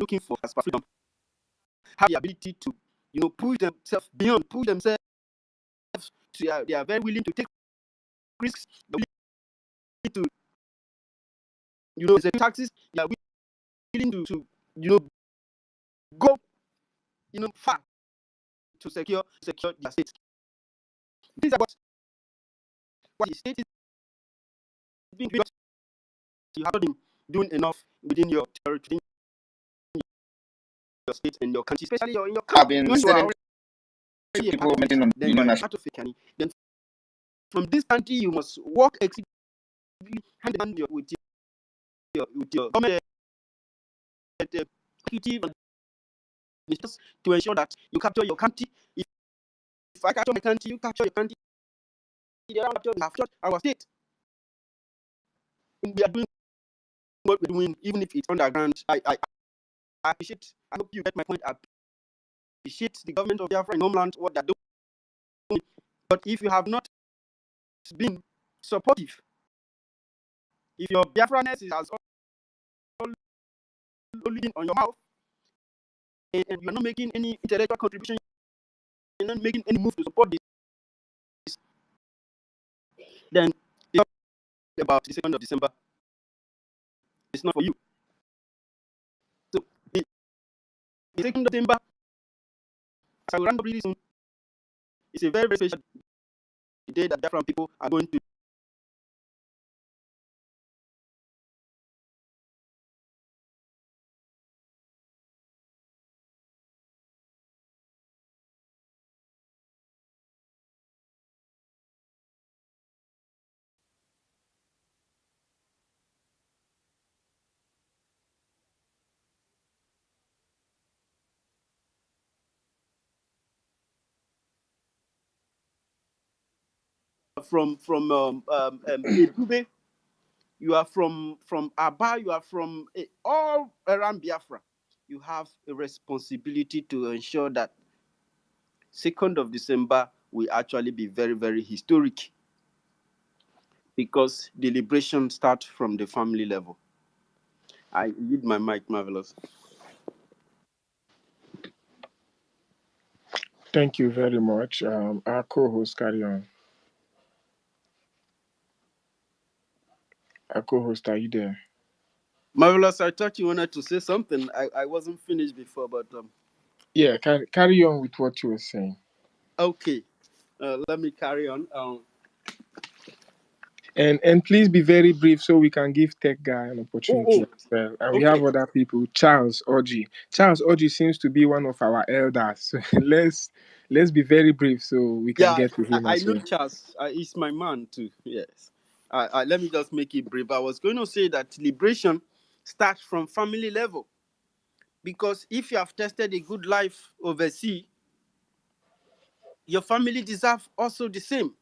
looking for as per freedom have the ability to, push themselves beyond, push themselves to, they are very willing to take risks, they're willing to, execute taxes, they are willing to go, far to secure their state. These are what the state is being doing. You have not been doing enough within your territory, your state, and your country, especially in your country. When you are already people a then you are part of a country. Then from this country, you must work exceedingly hand in hand with your government executive to ensure that you capture your country. If I capture my country, you capture your country. We have captured our state. We are doing what we're doing, even if it's underground. I appreciate. I hope you get my point. I appreciate the government of Biafra in homeland what they're doing. But if you have not been supportive, if your Biafraness is as all on your mouth, and you're not making any intellectual contribution, you're not making any move to support this, then about the 2nd of December, it's not for you. So the 2nd of December, as I will round up really soon, it's a very, very special day that Biafran people are going to from Edube, you are from Aba, you are from all around Biafra. You have a responsibility to ensure that 2nd of December will actually be very, very historic, because the liberation starts from the family level. I yield my mic, Marvelous. Thank you very much. Our co-host, carry on. Our co-host, are you there? Marvelous, I thought you wanted to say something. I wasn't finished before, but Yeah, carry on with what you were saying. okay. Let me carry on. And please be very brief so we can give Tech Guy an opportunity as well. And we have other people. Charles Oji. Charles Oji seems to be one of our elders. So let's be very brief so we can get to him I as know well. Charles. He's my man too. Yes. Let me just make it brief. I was going to say that liberation starts from family level, because if you have tested a good life overseas, your family deserve also the same.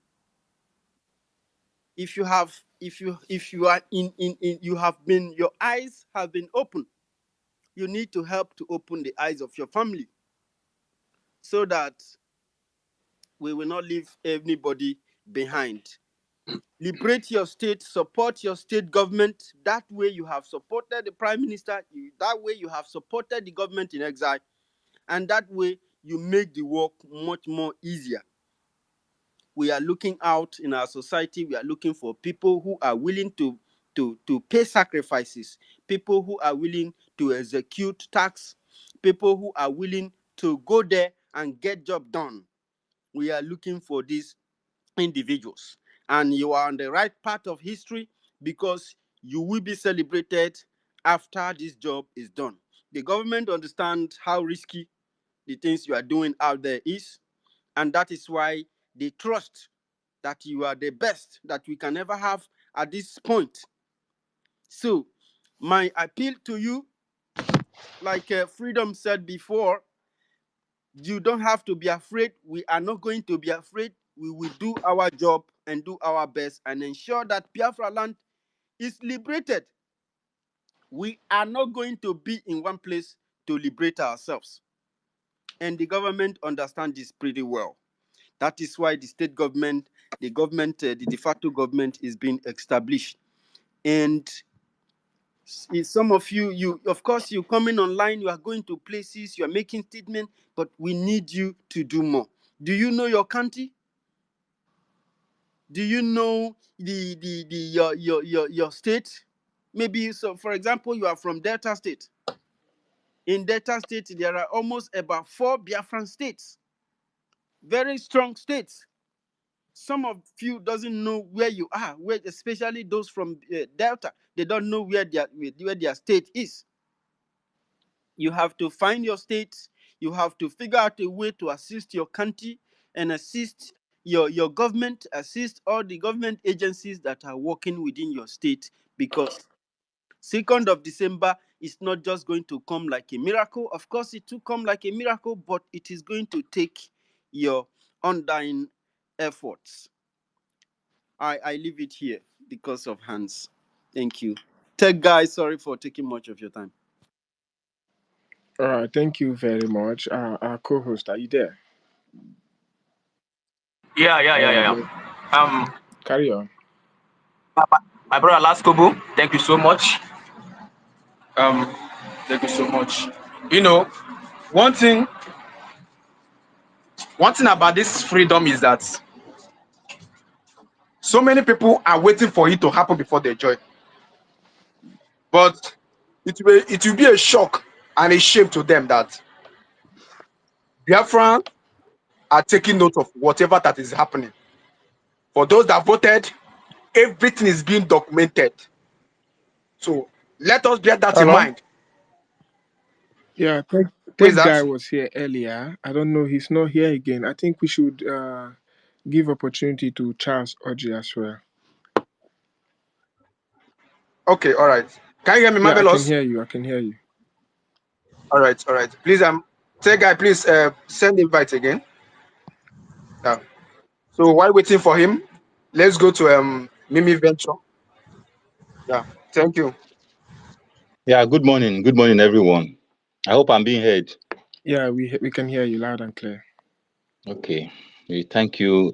If you are in you have been, your eyes have been opened, you need to help to open the eyes of your family, so that we will not leave anybody behind. Liberate your state, support your state government. That way you have supported the prime minister, that way you have supported the government in exile, and that way you make the work much more easier. We are looking out in our society, we are looking for people who are willing to pay sacrifices, people who are willing to execute tax, people who are willing to go there and get job done. We are looking for these individuals, and you are on the right path of history, because you will be celebrated after this job is done. The government understands how risky the things you are doing out there is, and that is why they trust that you are the best that we can ever have at this point. So my appeal to you, like Freedom said before, you don't have to be afraid. We are not going to be afraid. We will do our job and do our best and ensure that Biafra land is liberated. We are not going to be in one place to liberate ourselves. And the government understands this pretty well. That is why the state government, the de facto government is being established. And Some of you, of course, you coming online, you are going to places, you are making statements, but we need you to do more. Do you know your country? Do you know your state? Maybe, so for example, you are from Delta State. In Delta State, there are almost about 4 Biafran states, very strong states. Some of you doesn't know where you are, where, especially those from Delta. They don't know where their state is. You have to find your state. You have to figure out a way to assist your country and assist your government, assist all the government agencies that are working within your state, because 2nd of December is not just going to come like a miracle. Of course, it will come like a miracle, but it is going to take your undying efforts. I leave it here because of Hans. Thank you. Tech guy, sorry for taking much of your time. All right, thank you very much. Our co-host, are you there? Yeah, yeah, All yeah, right, yeah, let's yeah. carry on. My brother Laskobu, thank you so much. Um, thank you so much. You know, one thing, one thing about this freedom is that so many people are waiting for it to happen before they join. But it will be a shock and a shame to them that Biafran are taking note of whatever that is happening. For those that voted, everything is being documented. So let us bear that in Hello? mind. Yeah, Who is tech guy that? was here earlier. I don't know. He's not here again. I think we should give opportunity to Charles Oji as well. Okay, all right. Can you hear me, Yeah, I can Marvelous? hear you. I can hear you. All right, all right. Please, say guy, please send invite again. Yeah. So while waiting for him, let's go to Mimi Venture. Yeah. Thank you. Yeah, good morning. Good morning, everyone. I hope I'm being heard. Yeah, we can hear you loud and clear. Okay. Thank you.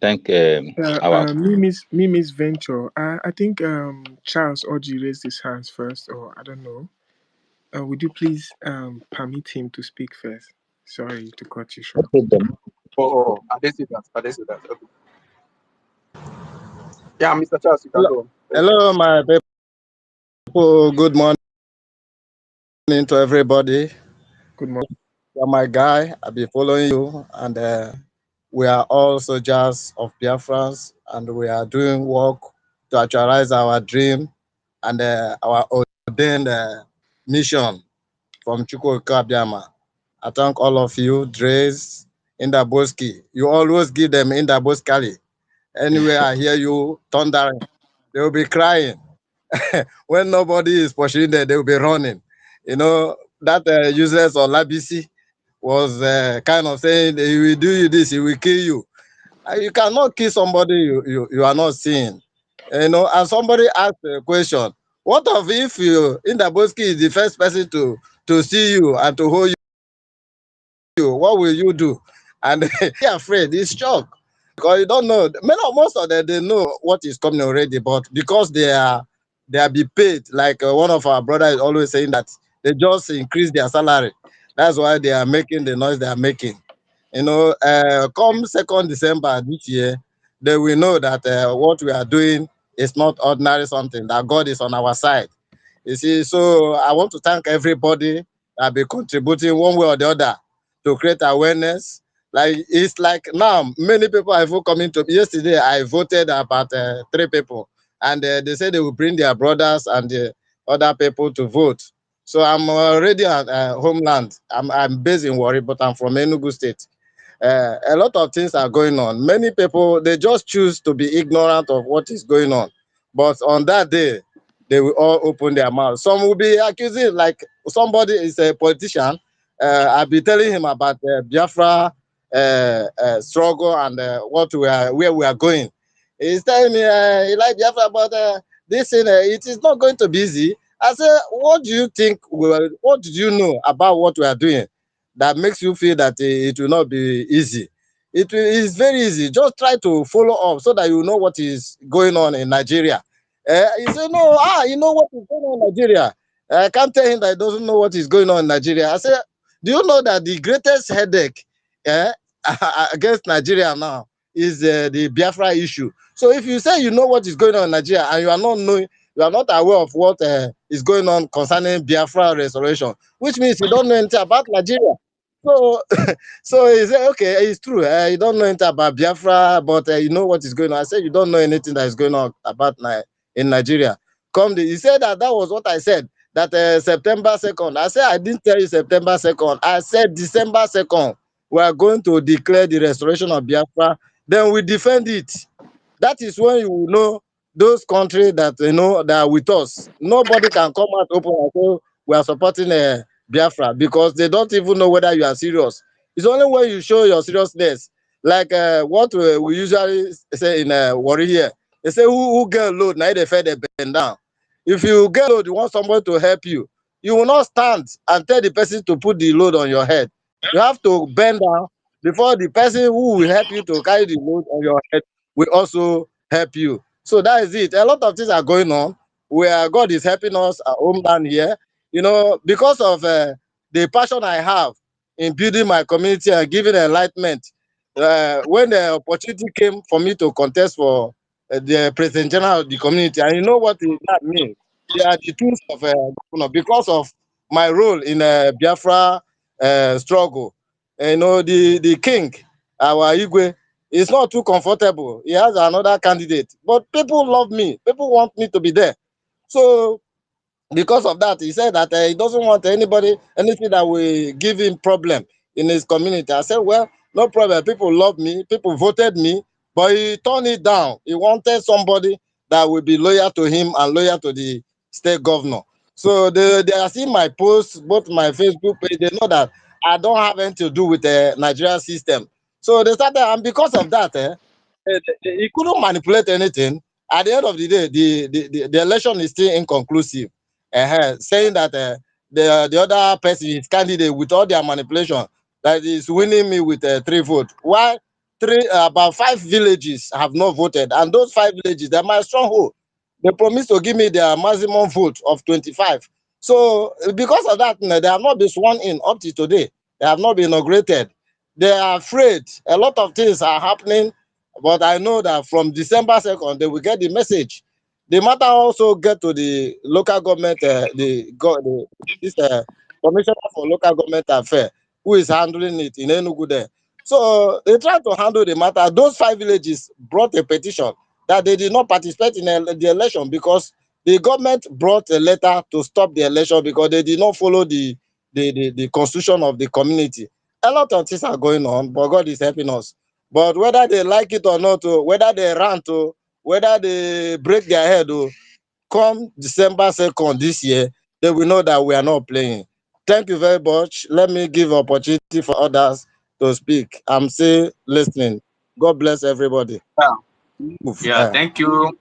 Thank our. Mimi's venture. I think Charles Oji raised his hands first, or I don't know. Would you please permit him to speak first? Sorry to cut you No short. problem. I didn't see that. I didn't see that. Okay. Yeah, Mr. Charles, you can Hello, go. Thank you. hello, my people. Good morning to everybody. Good morning. You're my guy. I've been following you, and we are all soldiers of Biafrans, and we are doing work to actualize our dream and our ordained mission from Chukwuka Abiyama. I thank all of you, Dre's, Indaboski. You always give them Indaboskali. Anywhere I hear you thundering, they will be crying. When nobody is pursuing them, they will be running. You know, that useless or Labisi was kind of saying, he will do you this, he will kill you. You cannot kill somebody you are not seeing. You know, and somebody asked a question, what of if you, Indaboski is the first person to see you and to hold you, what will you do? And they're afraid, he's shocked. Because you don't know. Most of them they know what is coming already, but because they are be paid, like one of our brothers is always saying that they just increase their salary. That's why they are making the noise they are making. You know, come 2nd December this year, they will know that what we are doing is not ordinary something. That God is on our side. You see, so I want to thank everybody that be contributing one way or the other to create awareness. Like it's like now many people have coming to me. Yesterday I voted about 3 people, and they said they will bring their brothers and the other people to vote. So I'm already at homeland. I'm based in Warri, but I'm from Enugu State. A lot of things are going on. Many people they just choose to be ignorant of what is going on, but on that day they will all open their mouth. Some will be accusing, like somebody is a politician. I'll be telling him about Biafra struggle and where we are going. He's telling me he like Biafra, but this thing, it is not going to be easy. I said, what do you think? What did you know about what we are doing that makes you feel that it will not be easy? Is very easy. Just try to follow up so that you know what is going on in Nigeria. He said, no, you know what is going on in Nigeria. I can't tell him that he doesn't know what is going on in Nigeria. I said, do you know that the greatest headache eh, against Nigeria now is the Biafra issue? So if you say you know what is going on in Nigeria and you are not knowing, you are not aware of what is going on concerning Biafra restoration, which means you don't know anything about Nigeria. So, so he said, okay, it's true. You don't know anything about Biafra, but you know what is going on. I said, you don't know anything that is going on about in Nigeria. He said that was what I said. That September 2nd. I said I didn't tell you September 2nd. I said December 2nd. We are going to declare the restoration of Biafra. Then we defend it. That is when you will know those countries that that are with us. Nobody can come out open and say we are supporting Biafra because they don't even know whether you are serious. It's only when you show your seriousness, like what we usually say in Warri here. They say who get load now they fed they bend down. If you get load, you want somebody to help you. You will not stand and tell the person to put the load on your head. You have to bend down before the person who will help you to carry the load on your head will also help you. So that is it. A lot of things are going on where God is helping us at homeland here. Because of the passion I have in building my community and giving enlightenment. When the opportunity came for me to contest for the president general of the community, and you know what that means? They are the tools of governor because of my role in Biafra struggle. The king, our Igwe, is not too comfortable. He has another candidate, but people love me. People want me to be there. So because of that, he said that he doesn't want anything that will give him problem in his community. I said, well, no problem. People love me. People voted me, but he turned it down. He wanted somebody that will be loyal to him and loyal to the state governor. So they are seeing my posts, both my Facebook page. They know that I don't have anything to do with the Nigerian system. So they started, and because of that, he couldn't manipulate anything. At the end of the day, the election is still inconclusive. Saying that the other person is candidate with all their manipulation that is winning me with 3 votes. Why about 5 villages have not voted, and those 5 villages they're my stronghold. They promised to give me their maximum vote of 25. So because of that, they have not been sworn in up to today. They have not been inaugurated. They are afraid. A lot of things are happening, but I know that from December 2nd they will get the message. The matter also get to the local government, this commissioner for local government affairs, who is handling it in Enugu there. So they try to handle the matter. Those 5 villages brought a petition that they did not participate in the election because the government brought a letter to stop the election because they did not follow the constitution of the community. A lot of things are going on, but God is helping us. But whether they like it or not, whether they rant, whether they break their head, come December 2nd this year, they will know that we are not playing. Thank you very much. Let me give opportunity for others to speak. I'm still listening. God bless everybody. Yeah, Move. yeah, thank you,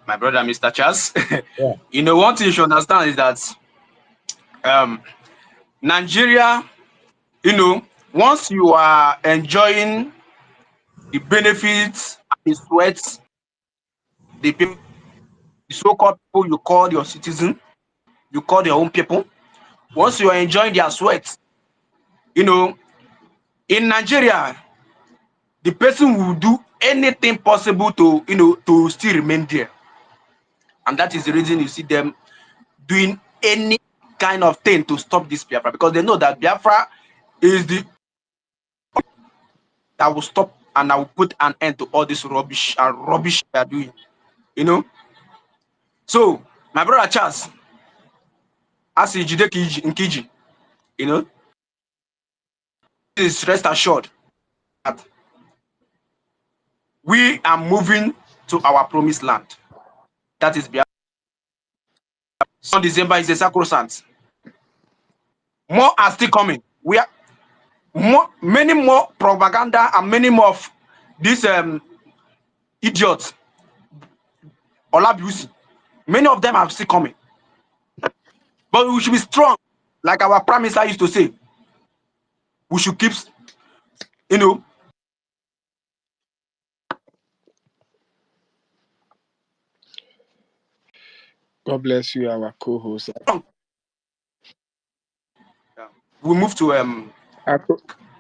my brother, Mr. Charles. Yeah. One thing you should understand is that um, Nigeria, once you are enjoying the benefits and the sweats, the people, the so-called people you call your citizen, you call your own people, once you are enjoying their sweat, you know, in Nigeria, the person will do anything possible to still remain there. And that is the reason you see them doing any kind of thing to stop this Biafra, because they know that Biafra is the that will stop and I will put an end to all this rubbish they are doing. You know. So my brother Charles, as Jideki Nkiji, is rest assured that we are moving to our promised land. That is Biafra. So December is a sacrosanct. More are still coming. We are many more propaganda and many more of these idiots, Olabiusi. Many of them are still coming. But we should be strong, like our prime minister used to say. We should keep, you know. God bless you, our co-host. We move to Our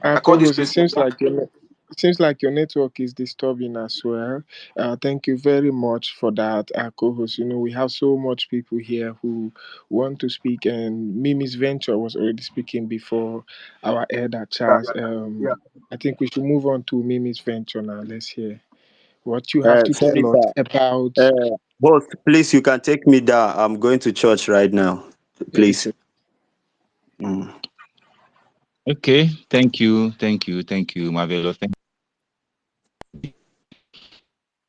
I call this co-host, it place. seems like your network is disturbing as well. Thank you very much for that, our co-host. You know, we have so much people here who want to speak, and Mimi's Venture was already speaking before our elder Charles. Yeah. I think we should move on to Mimi's Venture now. Let's hear what you have to Sorry, tell us sir. about. Boss, please, you can take me down. I'm going to church right now. It's Please. Mm. Okay, thank you, Marvelous. Thank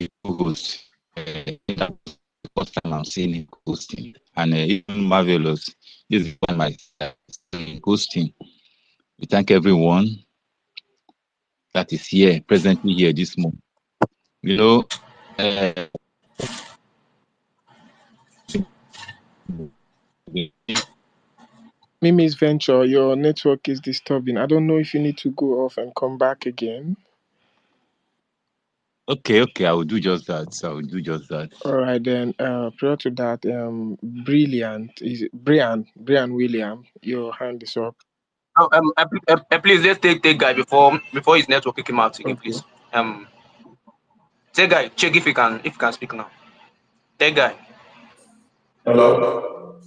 you, host. That's the first time I'm seeing him hosting, and even Marvelous this is one my hosting. We thank everyone that is here, presently here this morning. You know, uh, Mimi's Venture, your network is disturbing. I don't know if you need to go off and come back again. okay, I will do just that. All right then. Prior to that, brilliant is Brian William. Your hand is up. Oh, please let's take guy before his network kick him out again, Okay. please. Take guy, check if you can speak now. Take guy. Hello.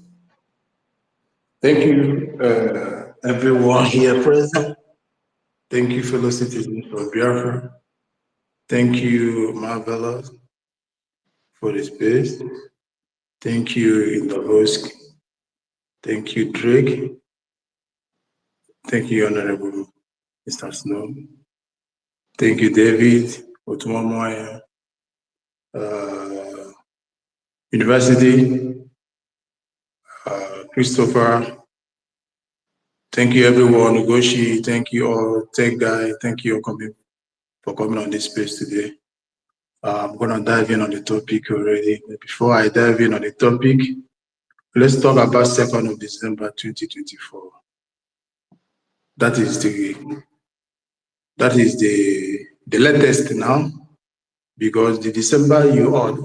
Thank you, everyone here present. Thank you, fellow citizens of Biafra. Thank you, Marvelous, for the space. Thank you, in the host. Thank you, Drake. Thank you, Honorable Mr. Snow. Thank you, David Otumamoya, University, Christopher. Thank you, everyone. Ugoshi, thank you all. Tech Guy, thank you for coming on this space today. I'm going to dive in on the topic already. Before I dive in on the topic, let's talk about 2nd of December 2024. That is the latest now, because the December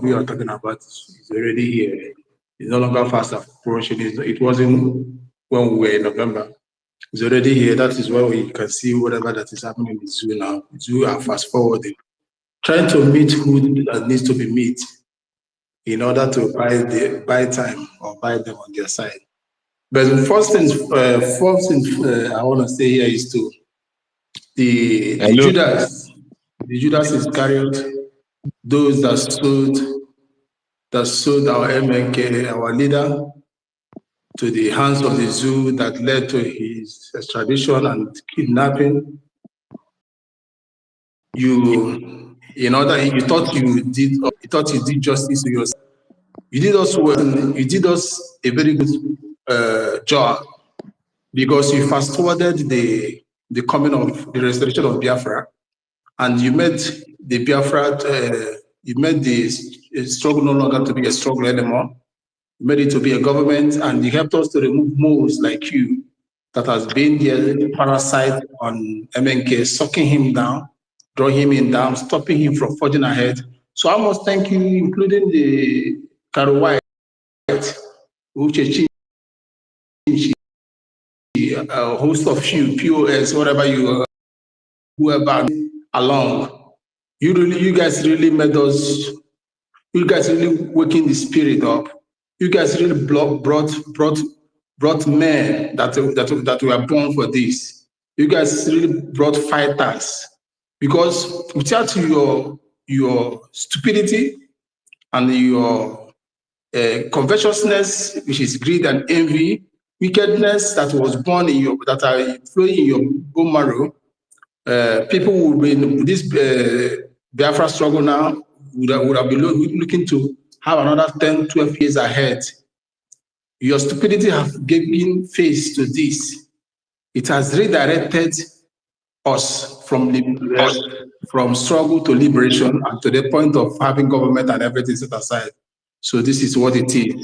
we are talking about is already here. It's no longer fast approaching. It wasn't when we were in November. It's already here. That is why we can see whatever that is happening in the zoo now. The zoo are fast forwarding, trying to meet who needs to be met in order to buy time or buy them on their side. But the first thing I want to say here is to the hello. Judas Iscariot, those that sold our MNK, our leader, to the hands of the zoo, that led to his extradition and kidnapping. You thought you did justice to yourself. You did us well. You did us a very good job, because you fast forwarded the coming of the restoration of Biafra, and you made the Biafra, you made the struggle no longer to be a struggle anymore. You made it to be a government, and you helped us to remove moles like you that has been the parasite on MNK, sucking him down, drawing him down, stopping him from forging ahead. So I must thank you, including the Caro White, Uchechi, a host of you, POS, whatever you, whoever along. You guys really made us. You guys really waking the spirit up. You guys really brought men that were born for this. You guys really brought fighters, because without your stupidity and your covetousness, which is greed and envy, wickedness that was born in your, that are flowing in your bone marrow, people will be in this Biafra struggle now, would have been looking to have another 10, 12 years ahead. Your stupidity have given face to this. It has redirected us from struggle to liberation, and to the point of having government and everything set aside. So this is what it is.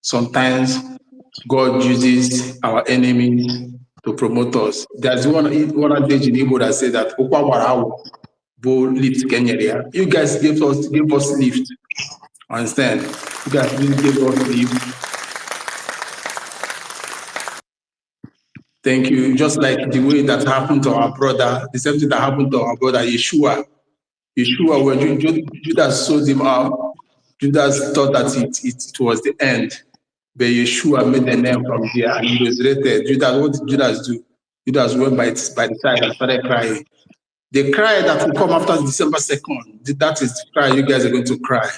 Sometimes God uses our enemies to promote us. There's one adage in Igbo that says that lift Kenya. You guys gave us lift Understand? You guys really give God sleep. Thank you. Just like the way that happened to our brother, the same thing that happened to our brother Yeshua. Yeshua, when Judas sold him out, Judas thought that it was the end. But Yeshua made the name from there and he resurrected. Judas, what did Judas do? Judas went by the side and started crying. The cry that will come after December 2nd, that is the cry you guys are going to cry.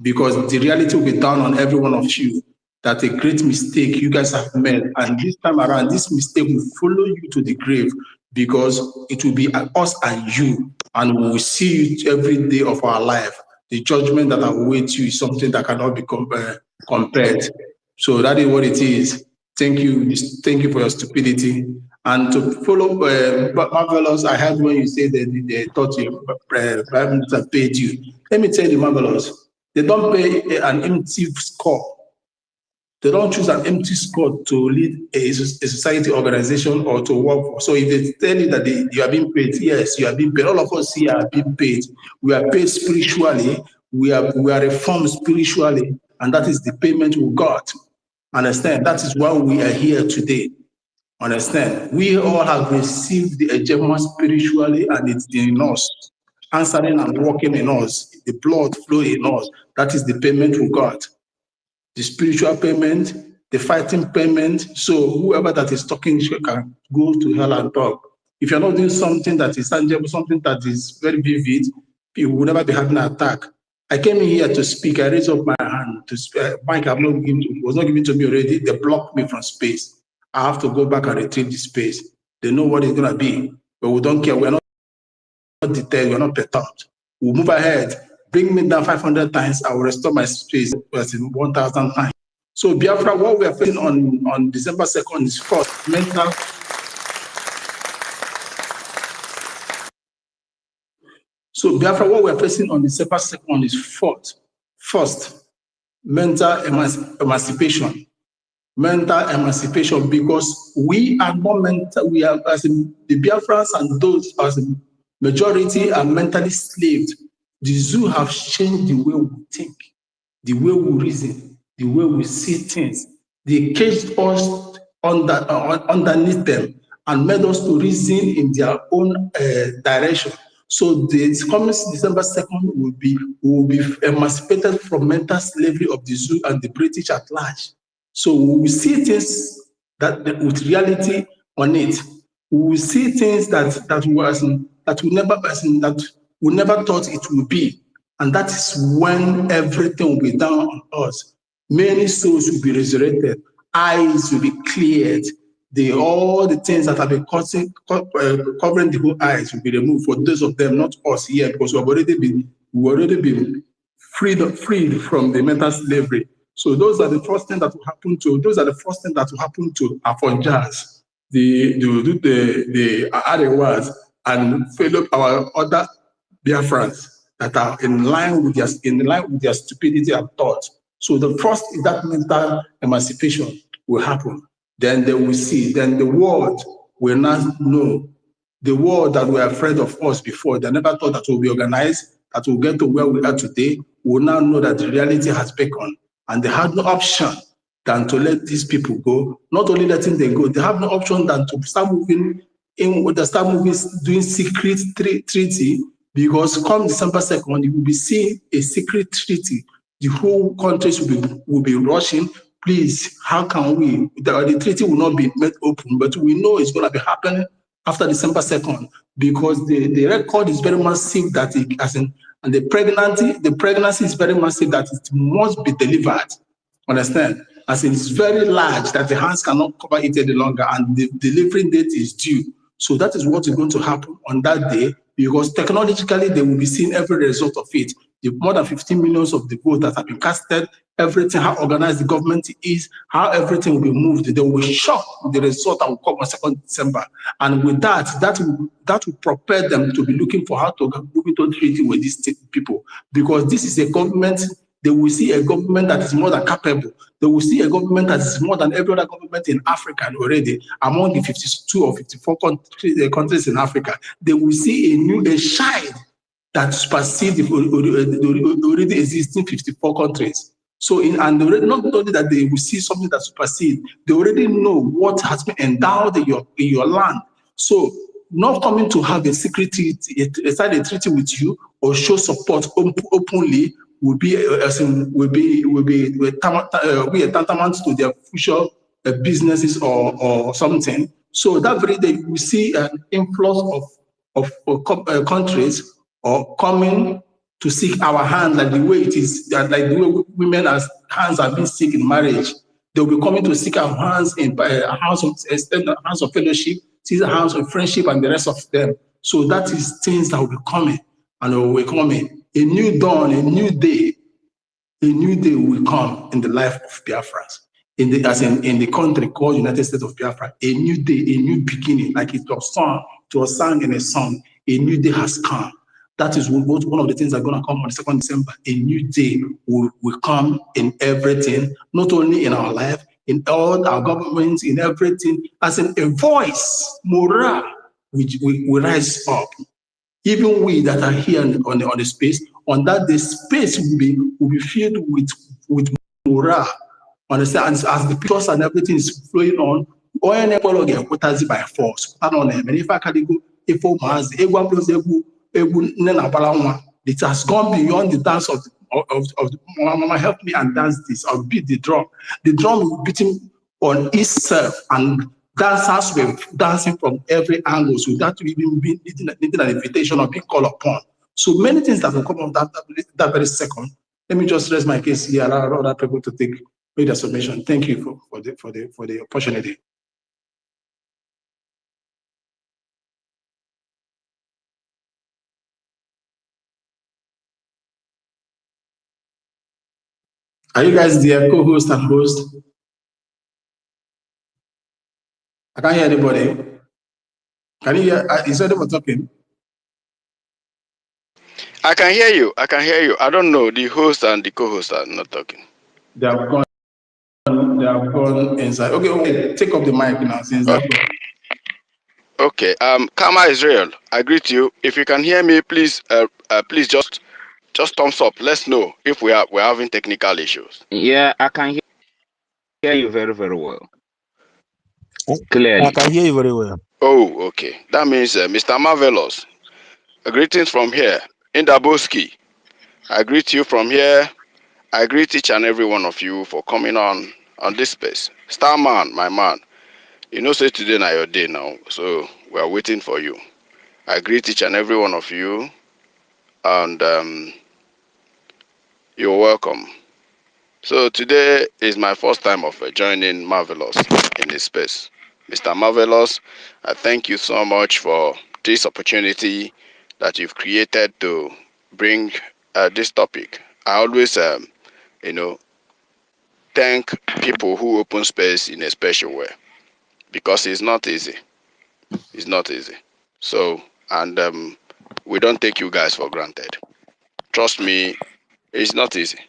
Because the reality will be down on every one of you that a great mistake you guys have made. And this time around, this mistake will follow you to the grave because it will be us and you. And we will see you every day of our life. The judgment that awaits you is something that cannot be compared. So that is what it is. Thank you. Thank you for your stupidity. And to follow Marvelous, I heard when you say that they thought your Biafrans have paid you. Let me tell you, Marvelous, they don't pay an empty score. They don't choose an empty score to lead a society organization or to work for. So if they tell you that you are being paid, yes, you are being paid. All of us here are being paid. We are paid spiritually. We are reformed spiritually, and that is the payment we got. Understand? That is why we are here today. Understand? We all have received the hegemony spiritually, and it's in us, answering and working in us. The blood flow in us. That is the payment we got. The spiritual payment, the fighting payment. So whoever that is talking can go to hell and talk. If you're not doing something that is tangible, something that is very vivid, you will never be having an attack. I came in here to speak. I raised up my hand to speak. Mike was not given to me already. They blocked me from space. I have to go back and retrieve the space. They know what it's going to be, but we don't care. We're not detailed. We're not perturbed. We'll move ahead. Bring me down 500 times. I will restore my space 1,000 times. So Biafra, what we are facing on December 2nd is first mental. So Biafra, what we are facing on December 2nd is first mental emancipation. Mental emancipation, because we are not mental, we are, as in the Biafrans and those as in majority are mentally slaved. The zoo have changed the way we think, the way we reason, the way we see things. They caged us underneath them and made us to reason in their own direction. So the coming December 2nd will be emancipated from mental slavery of the zoo and the British at large. So we will see things that with reality on it. We will see things we never thought it would be. And that is when everything will be done on us. Many souls will be resurrected. Eyes will be cleared. All the things that have been covering the whole eyes will be removed for those of them, not us here, because we've already been freed from the mental slavery. So those are the first things that will happen to Afonjas, the Arewas, and fellow our other Biafrans that are in line with their stupidity and thought. So the first is that mental emancipation will happen. Then they will see. Then the world will not know. The world that were afraid of us before, they never thought that we'll be organized, that we'll get to where we are today, will now know that the reality has beckoned. And they had no option than to let these people go. Not only letting them go, they have no option than to start moving doing secret treaty, because come December 2nd, you will be seeing a secret treaty. The whole countries will be rushing. Please, how can we? The treaty will not be made open, but we know it's going to be happening after December 2nd, because the record is very massive that and the pregnancy is very massive that it must be delivered. Understand? As it's very large that the hands cannot cover it any longer, and the delivery date is due. So that is what is going to happen on that day, because technologically they will be seeing every result of it. The more than 15 millions of the votes that have been casted, everything, how organized the government is, how everything will be moved. They will be shocked with the result that will come on 2nd December. And with that will prepare them to be looking for how to move into treaty with these people. Because this is a government, they will see a government that is more than capable. They will see a government that is more than every other government in Africa already, among the 52 or 54 countries in Africa. They will see a shine that supersede the already existing 54 countries. So, and not only that they will see something that supersedes, they already know what has been endowed in your land. So, not coming to have a secret treaty, sign a treaty with you or show support openly will be tantamount to their future businesses or something. So that very day we see an influx of countries or coming to seek our hand, like the way it is, like the way women's hands are being seek in marriage. They'll be coming to seek our hands in a house of fellowship, see the house of friendship, and the rest of them. So that is things that will be coming, and will be coming. A new dawn, a new day will come in the life of Biafrans. In the country called United States of Biafra, a new day, a new beginning, like it was sung in a song. A new day has come. That is one of the things that are going to come on the 2nd December. A new day will come in everything, not only in our life, in all our governments, in everything, as in a voice, morale, which will rise up. Even we that are here on the space, on that the space will be filled with morale. Understand? As the pictures and everything is flowing on, by force. It has gone beyond the dance of Mama, help me and dance this, or beat the drum. The drum will be beating on itself, and dancers were dancing from every angle, so that even be needing an invitation or being called upon. So many things that will come on that very second. Let me just raise my case here, allow other people to make their submission. Thank you for the opportunity. Are you guys there, co-host and host? I can't hear anybody. Can you hear? Is anyone talking? I can hear you. I can hear you. I don't know. The host and the co-host are not talking. They have gone. They have gone inside. Okay, take up the mic now since that. Okay. Kama Israel, I greet you. If you can hear me, please, please just thumbs up. Let's know if we're having technical issues. Yeah, I can hear you very, very well. I Clearly. can hear you very well. Oh, okay. That means Mr. Marvelous. Greetings from here in Daboski. I greet you from here. I greet each and every one of you for coming on this space. Starman, my man. You know, say today now your day now, so we are waiting for you. I greet each and every one of you, and you're welcome. So today is my first time of joining Marvelous in this space. Mr. Marvelous, I thank you so much for this opportunity that you've created to bring this topic. I always, thank people who open space in a special way because it's not easy. It's not easy. So, and we don't take you guys for granted. Trust me, it's not easy.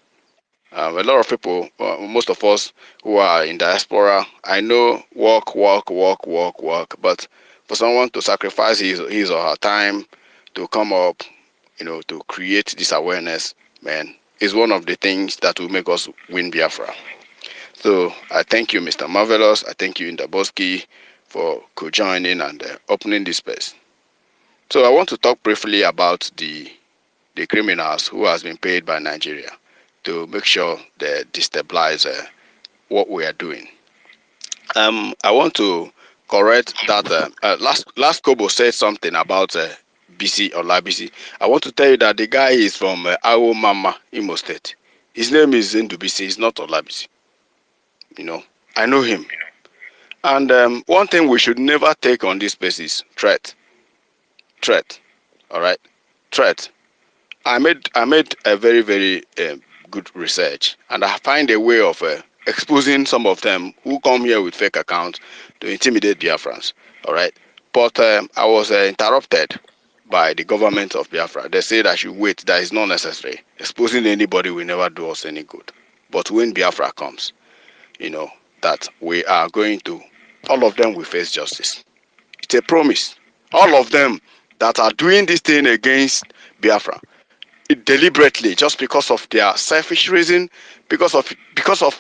A lot of people, most of us who are in diaspora, I know work, but for someone to sacrifice his or her time to come up, to create this awareness, man, is one of the things that will make us win Biafra. So I thank you, Mr. Marvelous. I thank you, Indaboski, for co-joining and opening this space. So I want to talk briefly about the criminals who has been paid by Nigeria to make sure they destabilize what we are doing. I want to correct that last Kobo said something about BC or Labisi. I want to tell you that the guy is from Awo Mama, Imo State. His name is Ndubisi. He's not Olabisi. I know him. And one thing we should never take on this space is threat. All right, threat. I made a very, very good research, and I find a way of exposing some of them who come here with fake accounts to intimidate Biafrans. All right, but I was interrupted by the government of Biafra. They said I should wait. That is not necessary. Exposing anybody will never do us any good. But when Biafra comes, that we are going to, all of them will face justice. It's a promise. All of them that are doing this thing against Biafra deliberately, just because of their selfish reason, because of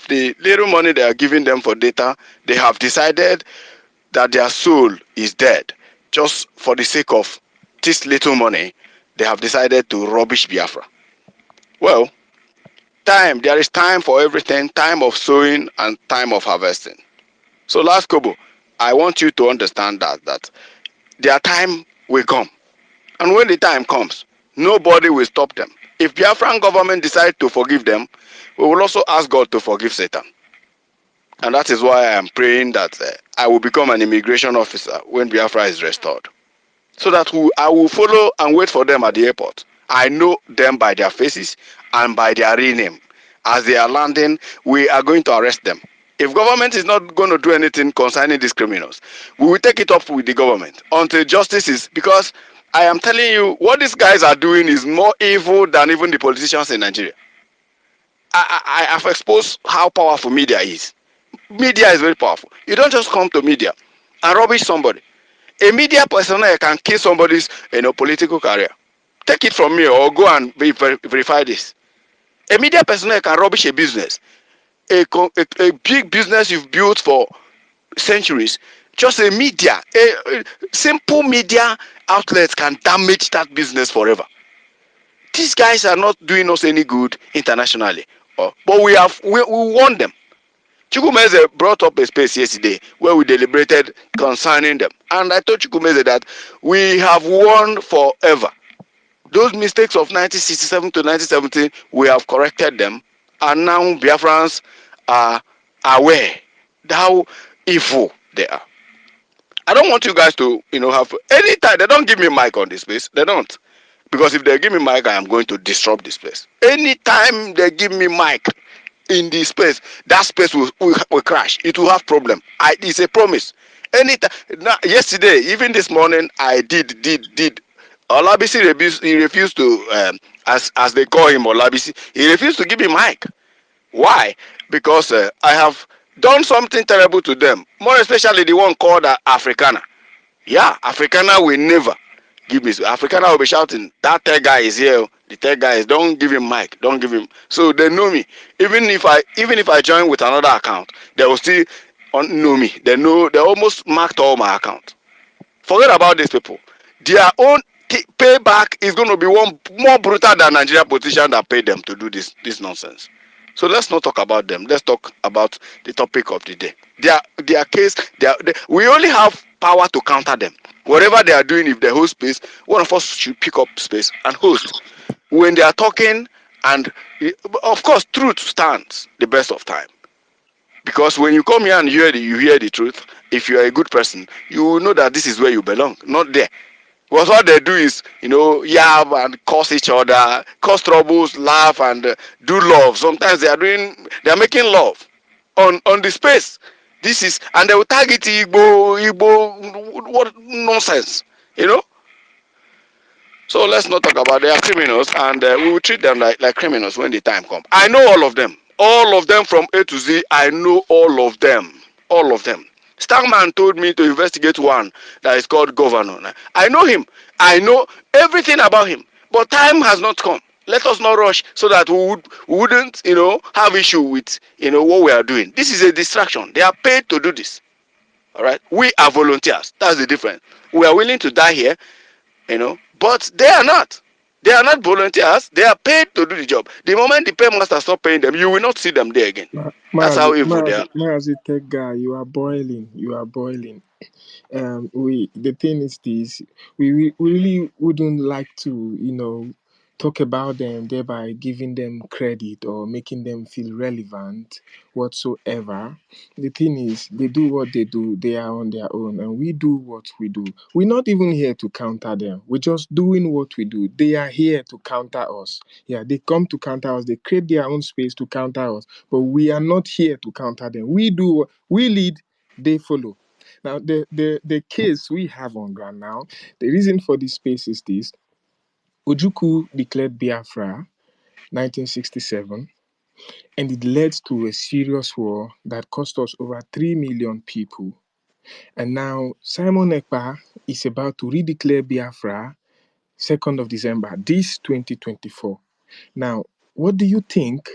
the little money they are giving them for data. They have decided that their soul is dead. Just for the sake of this little money, they have decided to rubbish Biafra. Well, there is time for everything, time of sowing and time of harvesting. So last Kobo, I want you to understand that their time will come. And when the time comes, nobody will stop them. If Biafran government decide to forgive them, we will also ask God to forgive Satan. And that is why I am praying that I will become an immigration officer when Biafra is restored. So that I will follow and wait for them at the airport. I know them by their faces and by their real name. As they are landing, we are going to arrest them. If government is not going to do anything concerning these criminals, we will take it up with the government until justice is, because I am telling you, what these guys are doing is more evil than even the politicians in Nigeria. I have exposed how powerful media is. Media is very powerful. You don't just come to media and rubbish somebody. A media personnel can kill somebody's political career. Take it from me or go and verify this. A media personnel can rubbish a business, a big business you've built for centuries. Just a media, a simple media outlet can damage that business forever. These guys are not doing us any good internationally, but we warn them. Chukwumeze brought up a space yesterday where we deliberated concerning them. And I told Chukwumeze that we have won forever. Those mistakes of 1967 to 1970, we have corrected them. And now Biafrans are aware how evil they are. I don't want you guys to, have any time. They don't give me mic on this place. They don't. Because if they give me mic, I am going to disrupt this place. Anytime they give me mic in the space, that space will crash. It will have problem. It's a promise. Anytime. Now, yesterday, even this morning, I did. Olabisi refused to, as they call him, Olabisi, he refused to give me mic. Why? Because I have done something terrible to them. More especially the one called Africana. Yeah, Africana will never give me. Africana will be shouting, that third guy is here. The third guy is, don't give him mic. Don't give him. So they know me. Even if I join with another account, they will still know me. They almost marked all my account. Forget about these people. Their own payback is going to be one more brutal than Nigerian politicians that paid them to do this nonsense. So let's not talk about them. Let's talk about the topic of the day. Their case. We only have power to counter them. Whatever they are doing, if they host space, one of us should pick up space and host. When they are talking, and of course, truth stands the best of time. Because when you come here and you hear the truth, if you are a good person, you will know that this is where you belong, not there. Because what they do is, yab and curse each other, cause troubles, laugh, and do love. Sometimes they are making love on the space. And they will target Igbo, what nonsense, you know? So let's not talk about they are criminals, and we will treat them like criminals when the time comes. I know all of them. All of them from A to Z, I know all of them. All of them. Starkman told me to investigate one that is called Governor. I know him. I know everything about him. But time has not come. Let us not rush so that we wouldn't, have issue with, what we are doing. This is a distraction. They are paid to do this. All right. We are volunteers. That's the difference. We are willing to die here, but they are not. They are not volunteers. They are paid to do the job. The moment the paymaster stop paying them, you will not see them there again. That's how evil they are. Mazi Tech guy, you are boiling. You are boiling. The thing is this: we really wouldn't like to, talk about them, thereby giving them credit or making them feel relevant whatsoever. The thing is, they do what they do, they are on their own, and we do what we do. We're not even here to counter them, we're just doing what we do. They are here to counter us. Yeah, they come to counter us, they create their own space to counter us, but we are not here to counter them. We lead, they follow. Now, the case we have on ground now, the reason for this space is this. Ojukwu declared Biafra 1967, and it led to a serious war that cost us over 3 million people. And now Simon Ekpa is about to redeclare Biafra 2nd of December, this 2024. Now, what do you think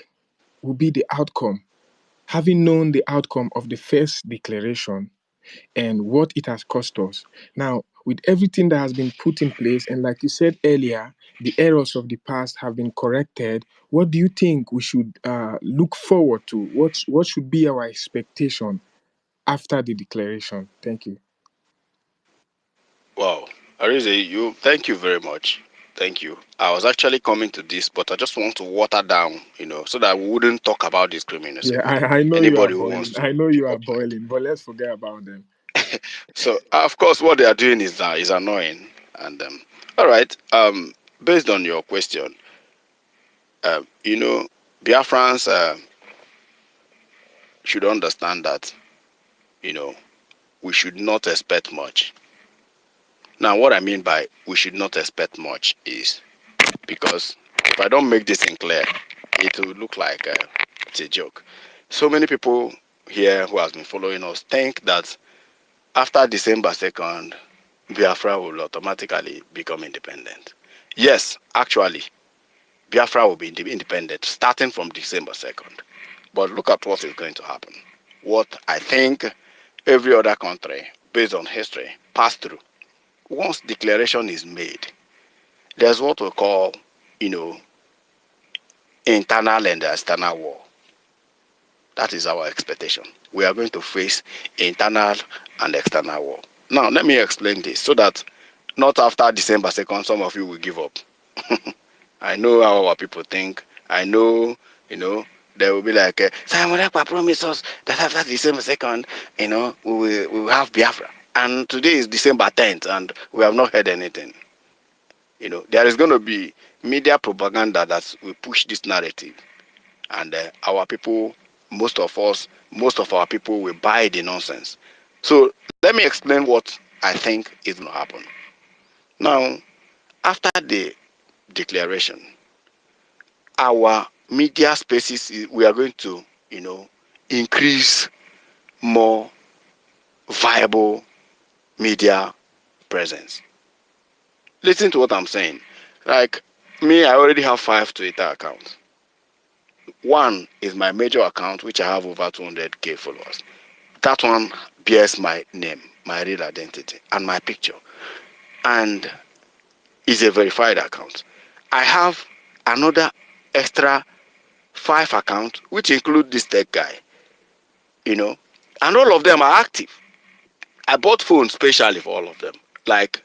will be the outcome, having known the outcome of the first declaration and what it has cost us? Now, with everything that has been put in place, and like you said earlier, the errors of the past have been corrected. What do you think we should look forward to? What should be our expectation after the declaration? Thank you. Wow, Arize, you thank you very much. Thank you. I was actually coming to this, but I just want to water down, so that we wouldn't talk about these criminals Yeah, again. I know you are Anybody who wants boiling. to I know you pick are up line. boiling, but let's forget about them. So, of course, what they are doing is annoying. And all right, based on your question, uh, you know, Biafrans should understand that you know we should not expect much. Now, what I mean by we should not expect much is because if I don't make this thing clear, it will look like it's a joke. So many people here who has been following us think that after December 2nd, Biafra will automatically become independent. Yes, actually, Biafra will be independent starting from December 2nd. But look at what is going to happen. What I think every other country, based on history, passed through. Once declaration is made, there's what we call, you know, internal and external war. That is our expectation. We are going to face internal and external war. Now, let me explain this so that not after December 2nd, some of you will give up. I know how our people think. I know, they will be like, Simon Ekpa promised us that after December 2nd, we will have Biafra. And today is December 10th, and we have not heard anything. There is going to be media propaganda that will push this narrative. And our people, most of our people will buy the nonsense. So let me explain what I think is going to happen. Now, after the declaration, our media spaces, we are going to, increase more viable media presence. Listen to what I'm saying. Like me, I already have 5 Twitter accounts. One is my major account, which I have over 200k followers. That one bears my name, my real identity, and my picture, and is a verified account. I have another extra 5 accounts, which include this tech guy, and all of them are active. I bought phones specially for all of them, like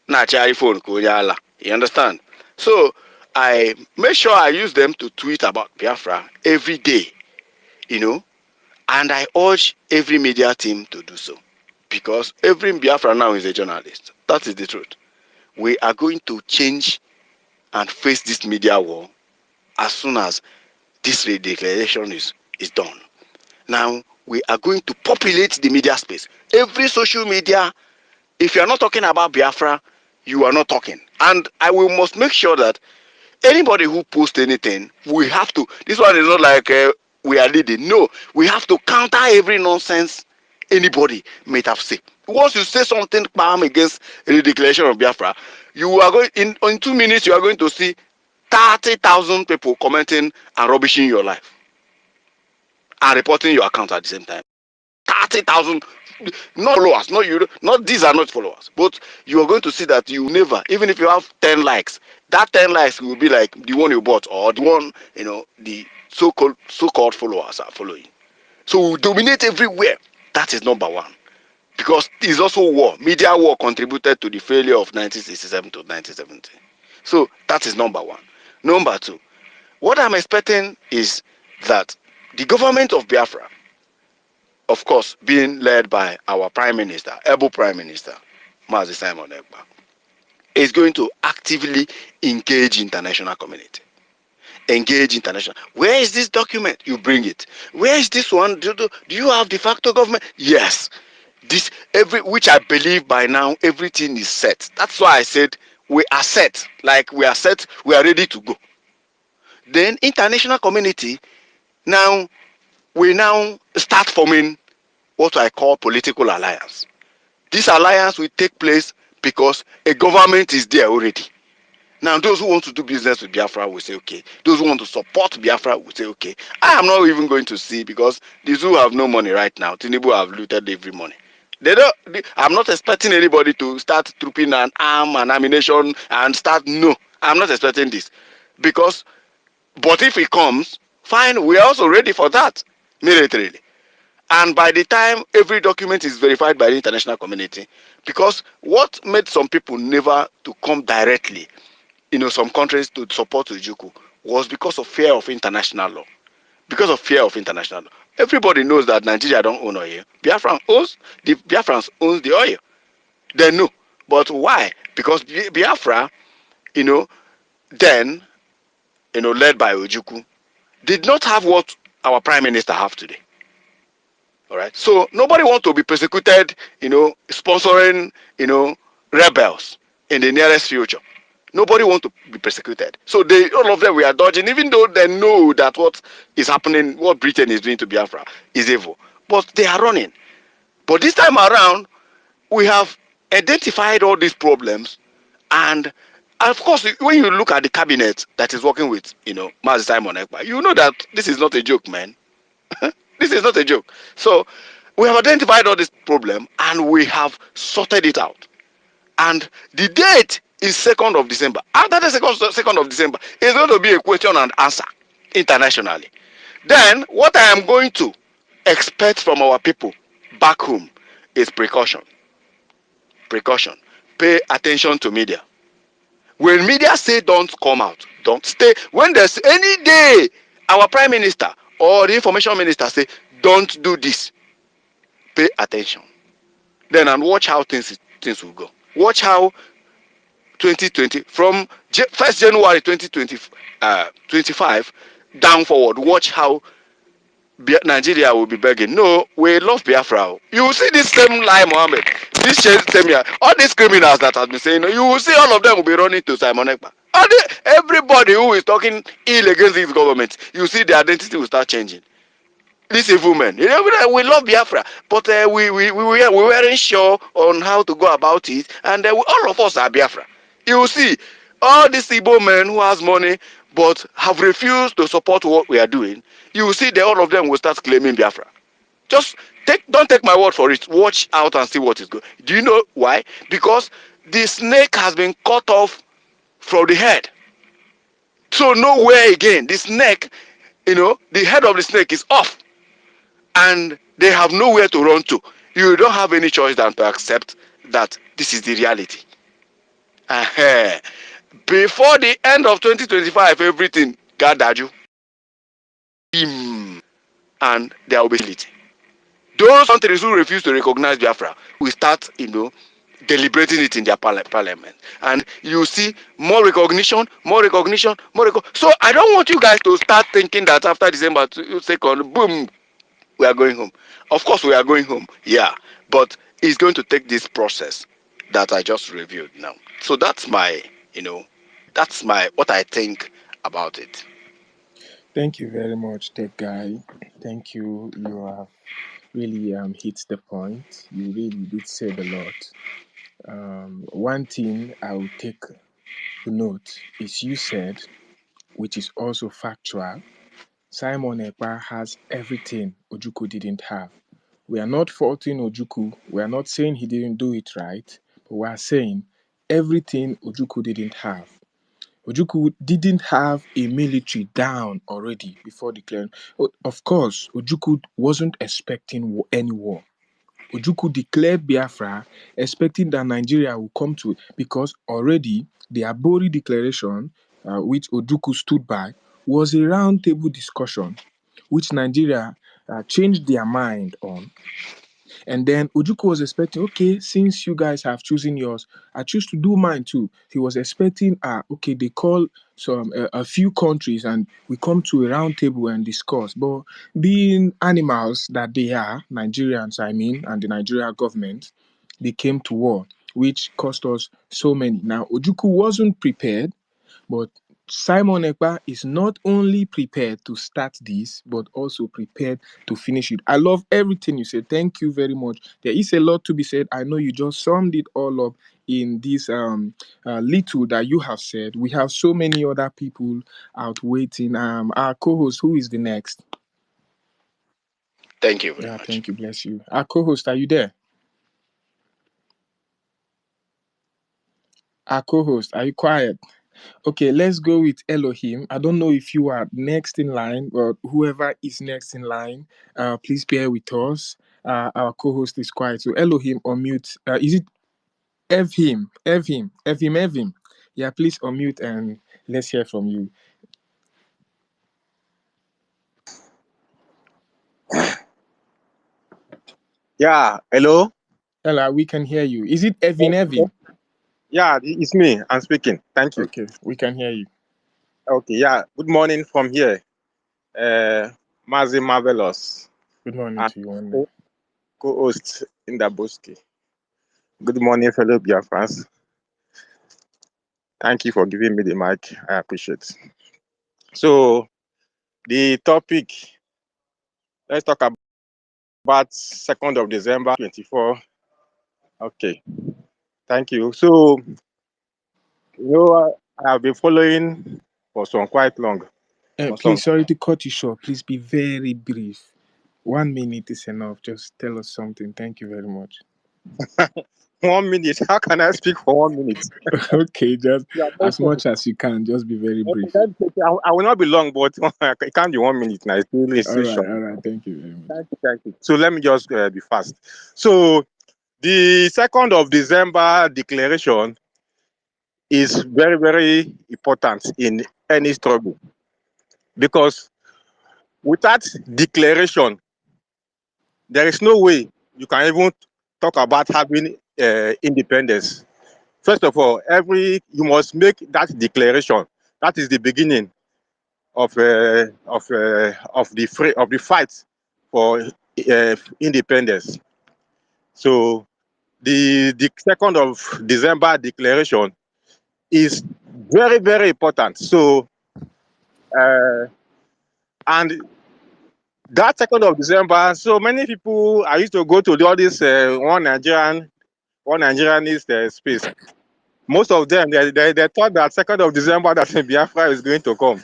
Nachari phone, Koyala. You understand? So I make sure I use them to tweet about Biafra every day, you know, and I urge every media team to do so. Because every Biafra now is a journalist. That is the truth. We are going to change and face this media war as soon as this declaration is done. Now, we are going to populate the media space. Every social media, if you are not talking about Biafra, you are not talking. And I will must make sure that anybody who posts anything, we have to, this one is not like we are leading. No, we have to counter every nonsense anybody may have said. Once you say something bam against the declaration of Biafra, you are going, in 2 minutes, you are going to see 30,000 people commenting and rubbishing your life and reporting your account at the same time. 30,000, not followers, not you, not these are not followers, but you are going to see that you never, even if you have 10 likes, that 10 likes will be like the one you bought or the one, the so-called followers are following. So we dominate everywhere. That is number one. Because it's also war. Media war contributed to the failure of 1967 to 1970. So that is number one. Number two, what I'm expecting is that the government of Biafra, of course, being led by our Prime Minister, able Prime Minister, Mazi Simon Ekpa, is going to actively engage international community. Engage international. Where is this document? You bring it. Where is this one? Do you have de facto government? Yes. This which I believe by now everything is set. That's why I said we are set. Like we are set, we are ready to go. Then international community now we now start forming what I call political alliance. This alliance will take place because a government is there already. Now, those who want to do business with Biafra will say, okay. Those who want to support Biafra will say, okay. I am not even going to see, because these who have no money right now, Tinubu have looted every money. They don't. I'm not expecting anybody to start trooping an arm and ammunition and start. No, I'm not expecting this, because. But if it comes, fine. We are also ready for that militarily. And by the time every document is verified by the international community, because what made some people never to come directly, some countries to support Ojukwu, was because of fear of international law. Because of fear of international law. Everybody knows that Nigeria don't own oil. Biafrans owns the oil. They know. But why? Because Biafra, you know, then, led by Ojukwu, did not have what our prime minister have today. All right. So nobody wants to be persecuted, sponsoring, rebels in the nearest future. Nobody wants to be persecuted. So all of them we are dodging, even though they know that what is happening, what Britain is doing to Biafra is evil. But they are running. But this time around, we have identified all these problems, and of course, when you look at the cabinet that is working with, Mazi Simon Ekpa, you know that this is not a joke, man. This is not a joke. So we have identified all this problem and we have sorted it out. And the date is 2nd of December. After the 2nd of December, it's going to be a question and answer internationally. Then what I am going to expect from our people back home is precaution. Precaution. Pay attention to media. When media say don't come out, don't stay. When there's any day our prime minister or the information minister say don't do this, pay attention. Then and watch how things will go. Watch how 2020 from 1st January 2025 down forward. Watch how Nigeria will be begging. No, we love Biafra. You will see this same lie, Mohammed. This same year, all these criminals that have been saying, you will see all of them will be running to Simon Ekpa. Everybody who is talking ill against this government, you see the identity will start changing. This evil men. We love Biafra, but we weren't sure on how to go about it, and all of us are Biafra. You see, all these evil men who has money but have refused to support what we are doing, you will see that all of them will start claiming Biafra. Just don't take my word for it. Watch out and see what is going. Do you know why? Because the snake has been cut off from the head. So nowhere again. The snake, the head of the snake is off. And they have nowhere to run to. You don't have any choice than to accept that this is the reality. Before the end of 2025, everything gathered you. And there will be stability. Those countries who refuse to recognize Biafra will start, deliberating it in their parliament. And you see more recognition, more recognition, more recognition. So I don't want you guys to start thinking that after December 2nd, boom, we are going home. Of course, we are going home. Yeah, but it's going to take this process that I just reviewed now. So that's my, what I think about it. Thank you very much, Tech Guy. Thank you. You have really hit the point. You really did say a lot. One thing I will take to note is you said, which is also factual, Simon Ekpa has everything Ojukwu didn't have. We are not faulting Ojukwu. We are not saying he didn't do it right, but we are saying everything Ojukwu didn't have. Ojukwu didn't have a military down already before declaring. Of course, Ojukwu wasn't expecting any war. Ojukwu declared Biafra expecting that Nigeria will come to it because already the Abori Declaration, which Ojukwu stood by, was a round table discussion which Nigeria changed their mind on. And then Ojukwu was expecting, okay, since you guys have chosen yours, I choose to do mine too. He was expecting, okay, they call some a few countries and we come to a round table and discuss. But being animals that they are, Nigerians, I mean, and the Nigeria government, they came to war, which cost us so many. Now, Ojukwu wasn't prepared, but Simon Ekpa is not only prepared to start this, but also prepared to finish it. I love everything you said. Thank you very much. There is a lot to be said. I know you just summed it all up in this little that you have said. We have so many other people out waiting. Our co-host, who is the next? Thank you very Yeah, much. thank you. Bless you. Our co-host, are you there? Our co-host, are you quiet? Okay, let's go with Elohim. I don't know if you are next in line, but whoever is next in line, please bear with us. Our co-host is quiet. So Elohim, unmute. Is it Evhim? Evhim. Yeah, please unmute and let's hear from you. Yeah, hello. Ella, we can hear you. Is it Evin? Yeah, it's me. I'm speaking. Thank you. Okay, we can hear you. Okay, yeah. Good morning from here. Mazi Marvelous Good morning and to you, one. co-host in the Boski. Good morning, fellow Biafrans. Thank you for giving me the mic. I appreciate it. So, the topic, let's talk about 2nd of December 24. Okay, thank you. So, I have been following for some quite long. For some Please, sorry to cut you short. Please be very brief. 1 minute is enough. Just tell us something. Thank you very much. 1 minute. How can I speak for 1 minute? Okay, just Yeah, as much as you can. Just be very okay, brief. I will not be long, but it can't be 1 minute now. It's All still right, short. all right. Thank you very much. Thank you. So let me just be fast. So the 2nd of December declaration is very, very important in any struggle because without declaration, there is no way you can even talk about having independence. First of all, you must make that declaration. That is the beginning of the fight for independence. So the 2nd of December declaration is very, very important. So and that 2nd of December, so many people I used to go to all this one Nigerian space. Most of them they thought that 2nd of December that Biafra is going to come.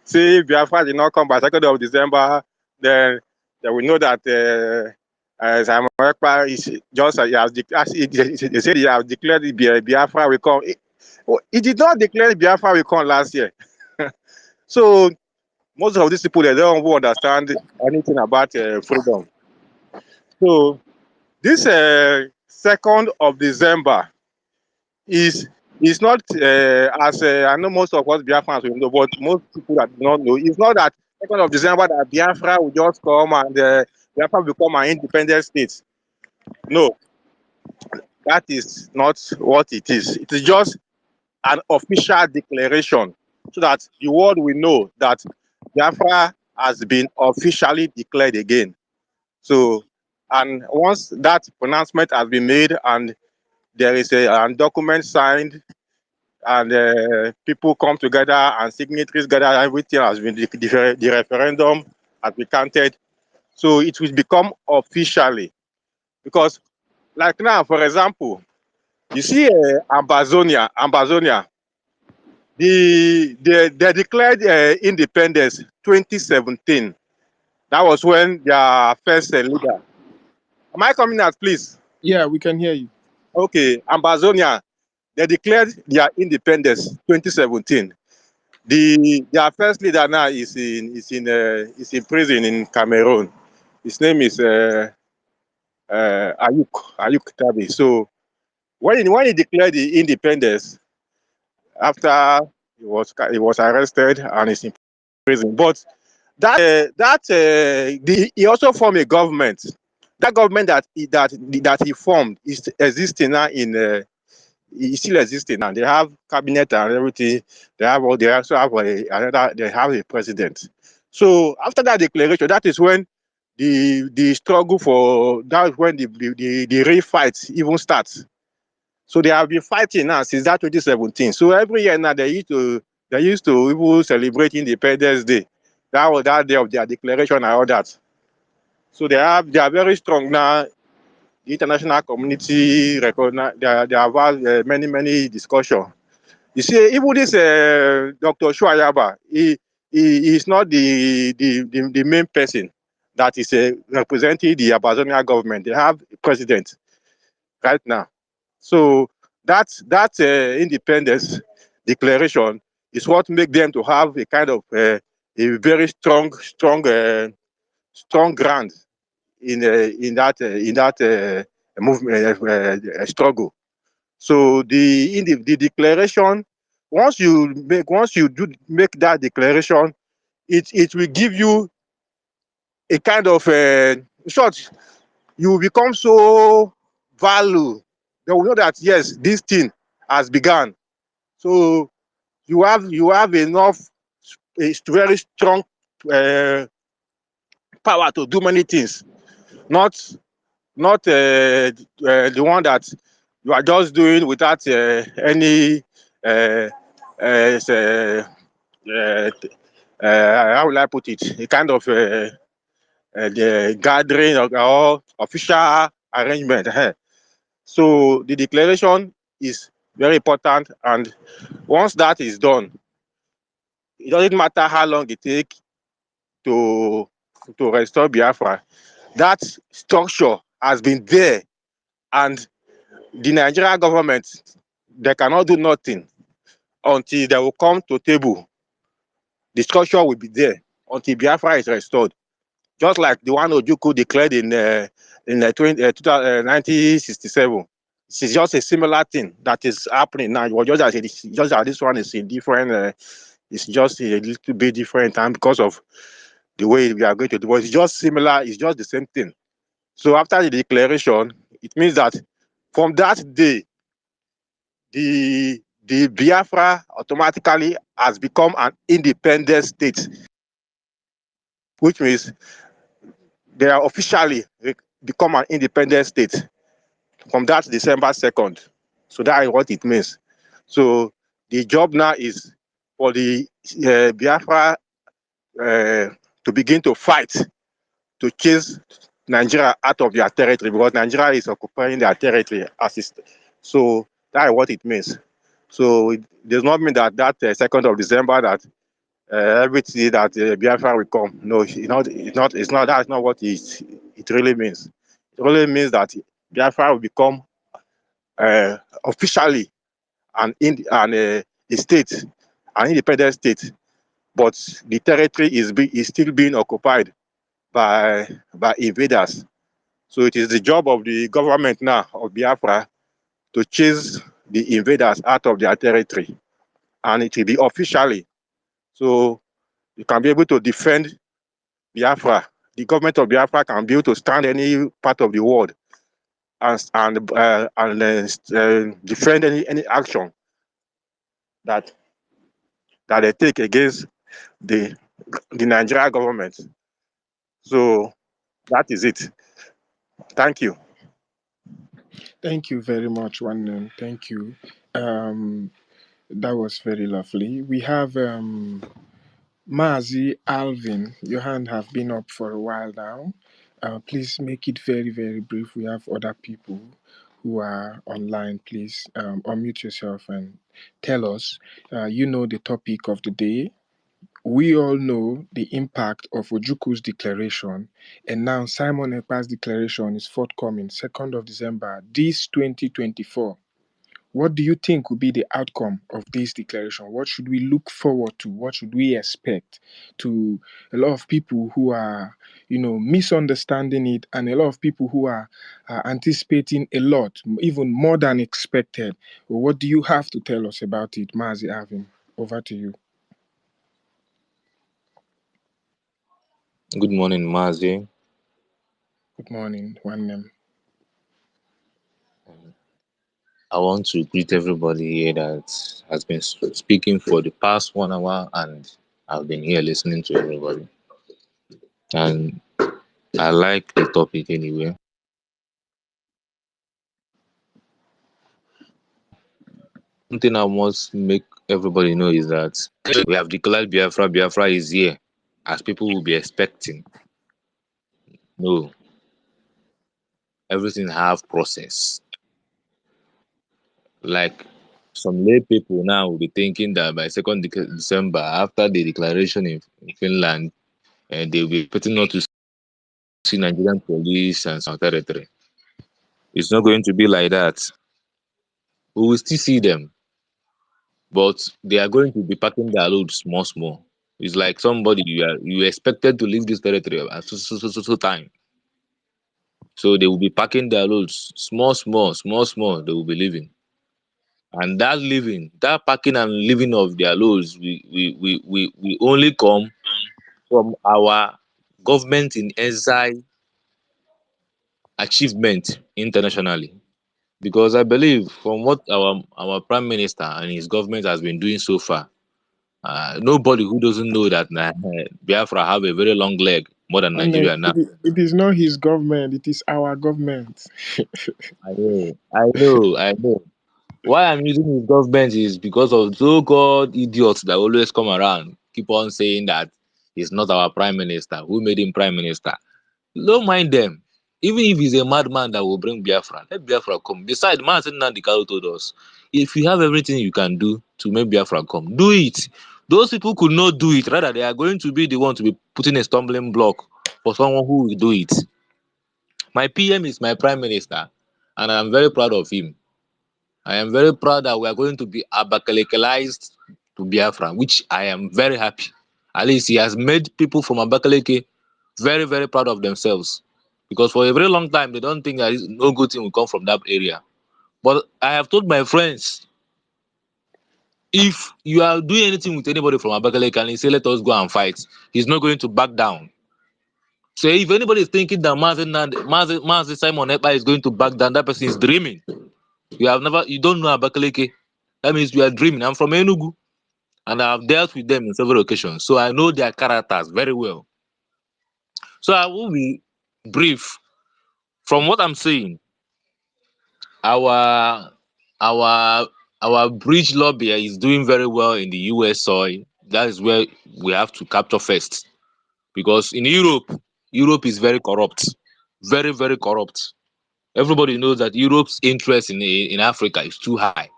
See, Biafra did not come by 2nd of December, then they will know that Simon Ekpa is just he said he has declared Biafra will come. He did not declare Biafra will come last year. So most of these people they don't even understand anything about freedom. So this 2nd of December is not as I know most of us Biafrans will know, but most people that do not know, it's not that 2nd of December that Biafra will just come and Biafra become an independent state. No, that is not what it is. It is just an official declaration so that the world will know that Biafra has been officially declared again. So, and once that pronouncement has been made and there is a document signed and people come together and signatories gather, everything has been, the referendum has been counted. So it will become officially. Because like now, for example, you see Amazonia, they declared independence 2017. That was when their first leader. Am I coming out, please? Yeah, we can hear you. Okay, Amazonia, they declared their independence 2017. Their first leader now is in prison in Cameroon. His name is Ayuk Tabi. So when he declared the independence, after he was arrested and is in prison. But he also formed a government. That government that he formed is existing now is still existing now. They have cabinet and everything. They also have they have a president. So after that declaration, that is when the struggle for that is when the real fight even starts. So they have been fighting now since that 2017. So every year now they used to They used to even celebrate Independence Day. That was that day of their declaration and all that. So they are very strong now. The international community recognize they have had many discussions. You see, even this Dr. Shuayaba, he is not the main person that is representing the Amazonian government. They have a president right now. So that independence declaration is what makes them to have a kind of a very strong ground in that movement struggle. So the declaration, once you do make that declaration, it will give you a kind of in short, you will become so value. They will know that yes, this thing has begun. So you have enough a very strong uh, power to do many things. Not the one that you are just doing without any uh, uh, uh, uh, how will I put it? A kind of the gathering or official arrangement. So the declaration is very important, and once that is done, it doesn't matter how long it takes to restore Biafra. That structure has been there, and the Nigerian government, they cannot do nothing until they will come to table. The structure will be there until Biafra is restored. Just like the one Ojukwu declared in 1967. It's just a similar thing that is happening now. Just that this one is in different. It's just a little bit different, and because of the way we are going to do it, it's just similar. It's just the same thing. So after the declaration, it means that from that day, the Biafra automatically has become an independent state, which means they are officially become an independent state from that December 2nd. So that is what it means. So the job now is for the Biafra to begin to fight to chase Nigeria out of their territory, because Nigeria is occupying their territory so that is what it means. So it does not mean that 2nd of December that everything that Biafra will come. No, it's not. That's not what it really means. It really means that Biafra will become officially a state, an independent state, but the territory is still being occupied by invaders. So it is the job of the government now of Biafra to chase the invaders out of their territory, and it will be officially. So you can be able to defend Biafra. The government of Biafra can be able to stand any part of the world and defend any action that they take against the Nigerian government. So that is it. Thank you. Thank you very much, one. Thank you. Um, that was very lovely. We have Mazi Alvin. Your hand have been up for a while now. Please make it very, very brief. We have other people who are online. Please unmute yourself and tell us. You know the topic of the day. We all know the impact of Ojuku's declaration, and now Simon Ekpa's declaration is forthcoming, 2nd of December, this 2024. What do you think will be the outcome of this declaration? What should we look forward to? What should we expect? To a lot of people who are, misunderstanding it, and a lot of people who are anticipating a lot, even more than expected. What do you have to tell us about it, Mazi Avim? Over to you. Good morning, Mazi. Good morning, one name. I want to greet everybody here that has been speaking for the past 1 hour, and I've been here listening to everybody. And I like the topic anyway. One thing I must make everybody knows is that we have declared Biafra. Biafra is here, as people will be expecting. No, everything have process. Like some lay people now will be thinking that by 2nd December, after the declaration in Finland, they will be expecting not to see Nigerian police and some territory. It's not going to be like that. We will still see them, but they are going to be packing their load small, small. It's like somebody you expected to leave this territory at so time. So they will be packing their loads small, small, small, small. They will be leaving, and that leaving, that packing and leaving of their loads, we only come from our government in exile achievement internationally. Because I believe from what our prime minister and his government has been doing so far, nobody who doesn't know that Biafra have a very long leg more than Honest, Nigeria now. it is not his government, it is our government. I know. Why I'm using his government is because of so-called idiots that always come around, keep on saying that he's not our prime minister. Who made him prime minister? Don't mind them. Even if he's a madman that will bring Biafra, let Biafra come. Besides, Martin Nandikaro told us, if you have everything you can do to make Biafra come, do it. Those people could not do it. Rather, they are going to be the one to be putting a stumbling block for someone who will do it. My PM is my prime minister, and I'm very proud of him. I am very proud that we are going to be Abakalekalized to Biafra, which I am very happy. At least he has made people from Abakaleke very, very proud of themselves. Because for a very long time, they don't think that no good thing will come from that area. But I have told my friends, if you are doing anything with anybody from Abakaleke and he say, let us go and fight, he's not going to back down. So if anybody is thinking that Mazi Simon Epa is going to back down, that person is dreaming. You don't know Abakaleke. That means you are dreaming. I'm from Enugu and I've dealt with them in several occasions. So I know their characters very well. So I will be brief. From what I'm saying, our our our bridge lobby is doing very well in the US soil. That is where we have to capture first. Because in Europe is very corrupt. Very, very corrupt. Everybody knows that Europe's interest in Africa is too high.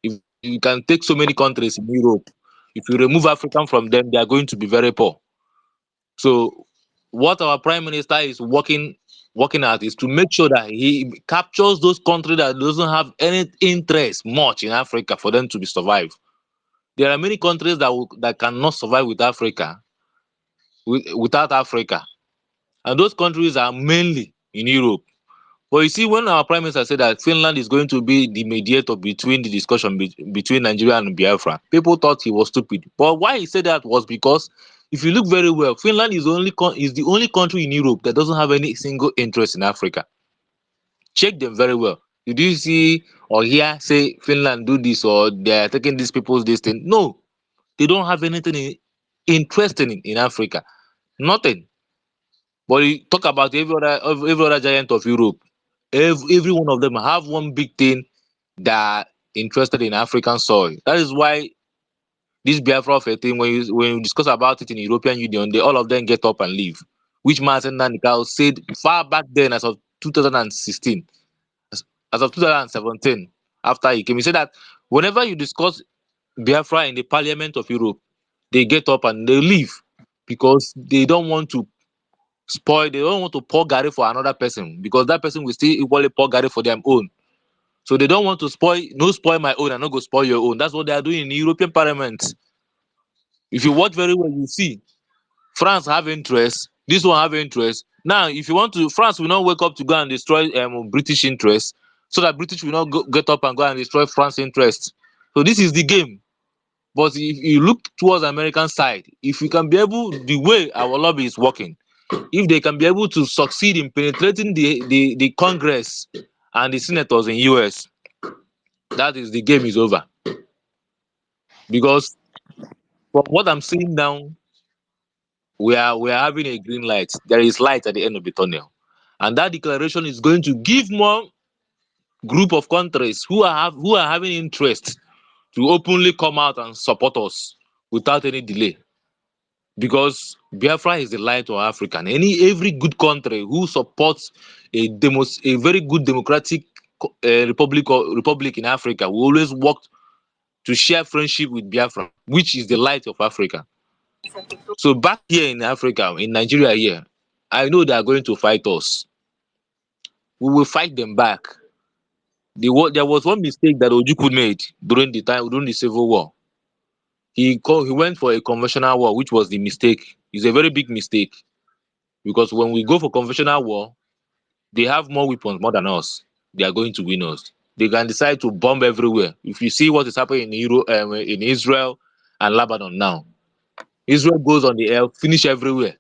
If you can take so many countries in Europe, if you remove African from them, they are going to be very poor. So what our prime minister is working at is to make sure that he captures those countries that doesn't have any interest much in Africa for them to be survive. There are many countries that cannot survive without Africa, and those countries are mainly in Europe. But you see, when our prime minister said that Finland is going to be the mediator between the discussion between Nigeria and Biafra, people thought he was stupid. But why he said that was because if you look very well, Finland is the only country in Europe that doesn't have any single interest in Africa. Check them very well. Did you see or hear say Finland do this or they are taking these people's this thing? No, they don't have anything interesting in Africa. Nothing. But you talk about every other giant of Europe. Every one of them have one big thing that interested in African soil. That is why this Biafra of a thing, when you discuss about it in the European Union, they all of them get up and leave. Which Martin Nanikau said far back then, as of 2016, as of 2017, after he came, he said that whenever you discuss Biafra in the Parliament of Europe, they get up and they leave because they don't want to pour Gary for another person because that person will still equally pour Gary for their own. So they don't want to spoil my own and not go spoil your own. That's what they are doing in the European Parliament. If you watch very well, you see France have interest, this one have interest. Now, if you want to, France will not wake up to go and destroy British interest, so that British will not get up and go and destroy France interest. So this is the game. But if you look towards the American side, if we can be able, the way our lobby is working, if they can be able to succeed in penetrating the Congress and the senators in US, that is the game is over. Because from what I'm seeing now, we are having a green light. There is light at the end of the tunnel. And that declaration is going to give more group of countries who are having interest to openly come out and support us without any delay. Because Biafra is the light of Africa. And every good country who supports a very good democratic republic in Africa will always work to share friendship with Biafra, which is the light of Africa. So back here in Africa, in Nigeria here, I know they are going to fight us. We will fight them back. There was one mistake that Ojukwu made during the Civil War. He went for a conventional war, which was the mistake. It's a very big mistake, because when we go for conventional war, they have more weapons more than us. They are going to win us. They can decide to bomb everywhere. If you see what is happening in Israel and Lebanon now, Israel goes on the air, finish everywhere.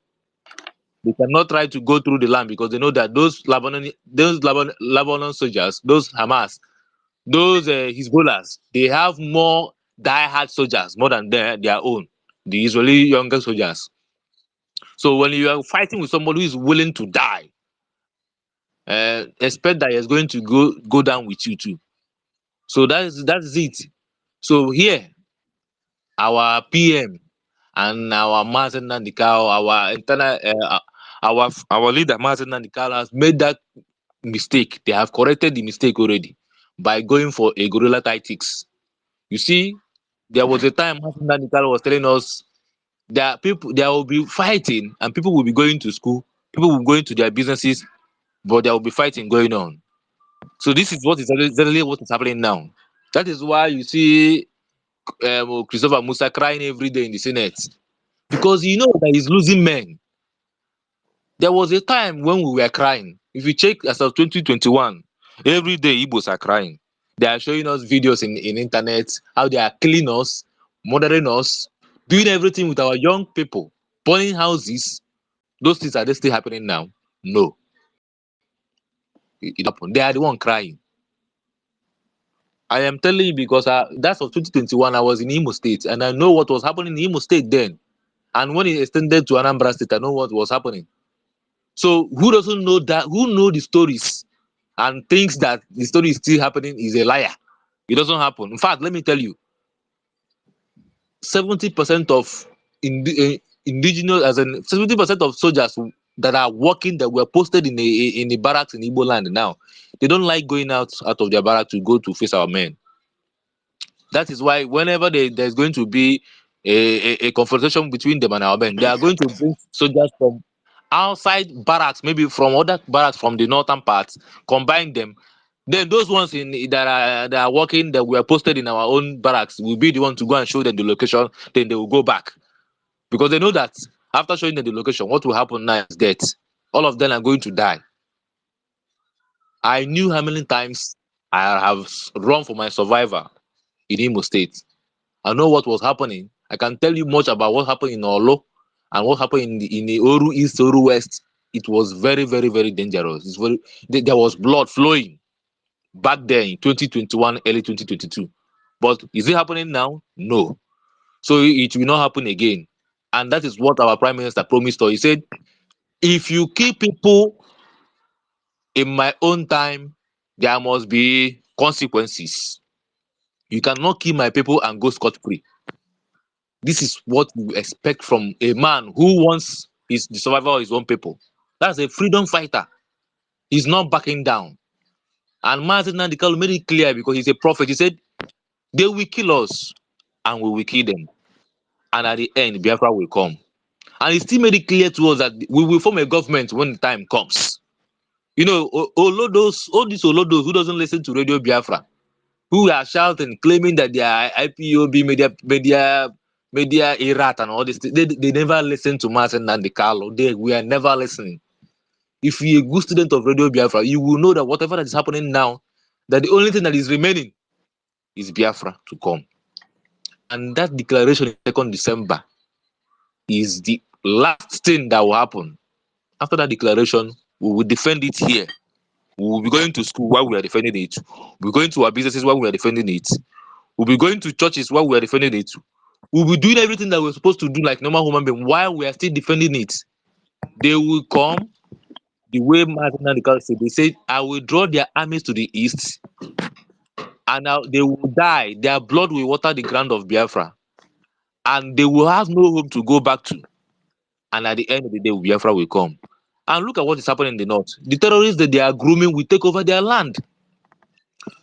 They cannot try to go through the land because they know that those Lebanon soldiers, those Hamas, those Hezbollahs, they have more die-hard soldiers more than their own, the Israeli younger soldiers. So when you are fighting with somebody who is willing to die, expect that he's going to go down with you too. So that's it. So here, our PM and our Mazen Nandikao, our internal, our leader Mazen Nandikao has made that mistake. They have corrected the mistake already by going for a guerrilla tactics. You see, there was a time Mazen Nandikao was telling us that there will be fighting and people will be going to school, people will be going to their businesses, but there will be fighting going on. So this is exactly what is happening now. That is why you see Christopher Musa crying every day in the Senate, because he knows that he's losing men. There was a time when we were crying. If you check as of 2021, every day Igbos are crying. They are showing us videos in internet, how they are killing us, murdering us, doing everything with our young people, burning houses. Those things, are they still happening now? No. It happened. They are the one crying. I am telling you because that's of 2021. I was in Imo State and I know what was happening in Imo State then. And when it extended to Anambra State, I know what was happening. So who doesn't know that? Who know the stories and thinks that the story is still happening is a liar. It doesn't happen. In fact, let me tell you, 70% of indigenous, as in 70% of soldiers that are working, that were posted in the barracks in Igbo land now, they don't like going out of their barrack to go to face our men. That is why whenever there's going to be a confrontation between them and our men, they are going to bring soldiers from outside barracks, maybe from other barracks from the northern parts, combine them. Then those ones that are working, that were posted in our own barracks, will be the one to go and show them the location. Then they will go back, because they know that after showing them the location, what will happen now is death. All of them are going to die. I knew how many times I have run for my survivor in Imo State. I know what was happening. I can tell you much about what happened in Olo and what happened in the Oru East, Oru West. It was very, very, very dangerous. There was blood flowing back there in 2021, early 2022. But is it happening now? No. So it will not happen again. And that is what our Prime Minister promised us. He said, if you kill people in my own time, there must be consequences. You cannot kill my people and go scot-free. This is what we expect from a man who wants the survival of his own people. That's a freedom fighter. He's not backing down. And Martin Nandikal made it clear, because he's a prophet. He said, they will kill us and we will kill them. And at the end, Biafra will come. And he still made it clear to us that we will form a government when the time comes. You know, all these Olodos who doesn't listen to Radio Biafra, who are shouting, claiming that they are IPOB media erat and all this, they never listen to Martin and the Carlo. We are never listening. If you're a good student of Radio Biafra, you will know that whatever that is happening now, that the only thing that is remaining is Biafra to come. And that declaration in 2nd December is the last thing that will happen. After that declaration, we will defend it here. We will be going to school while we are defending it. We'll be going to our businesses while we are defending it. We'll be going to churches while we are defending it. We'll be doing everything that we're supposed to do like normal human being while we are still defending it. They will come the way Martin and the said. They said, I will draw their armies to the east and now they will die. Their blood will water the ground of Biafra, and they will have no home to go back to. And at the end of the day, Biafra will come. And look at what is happening in the north. The terrorists that they are grooming will take over their land.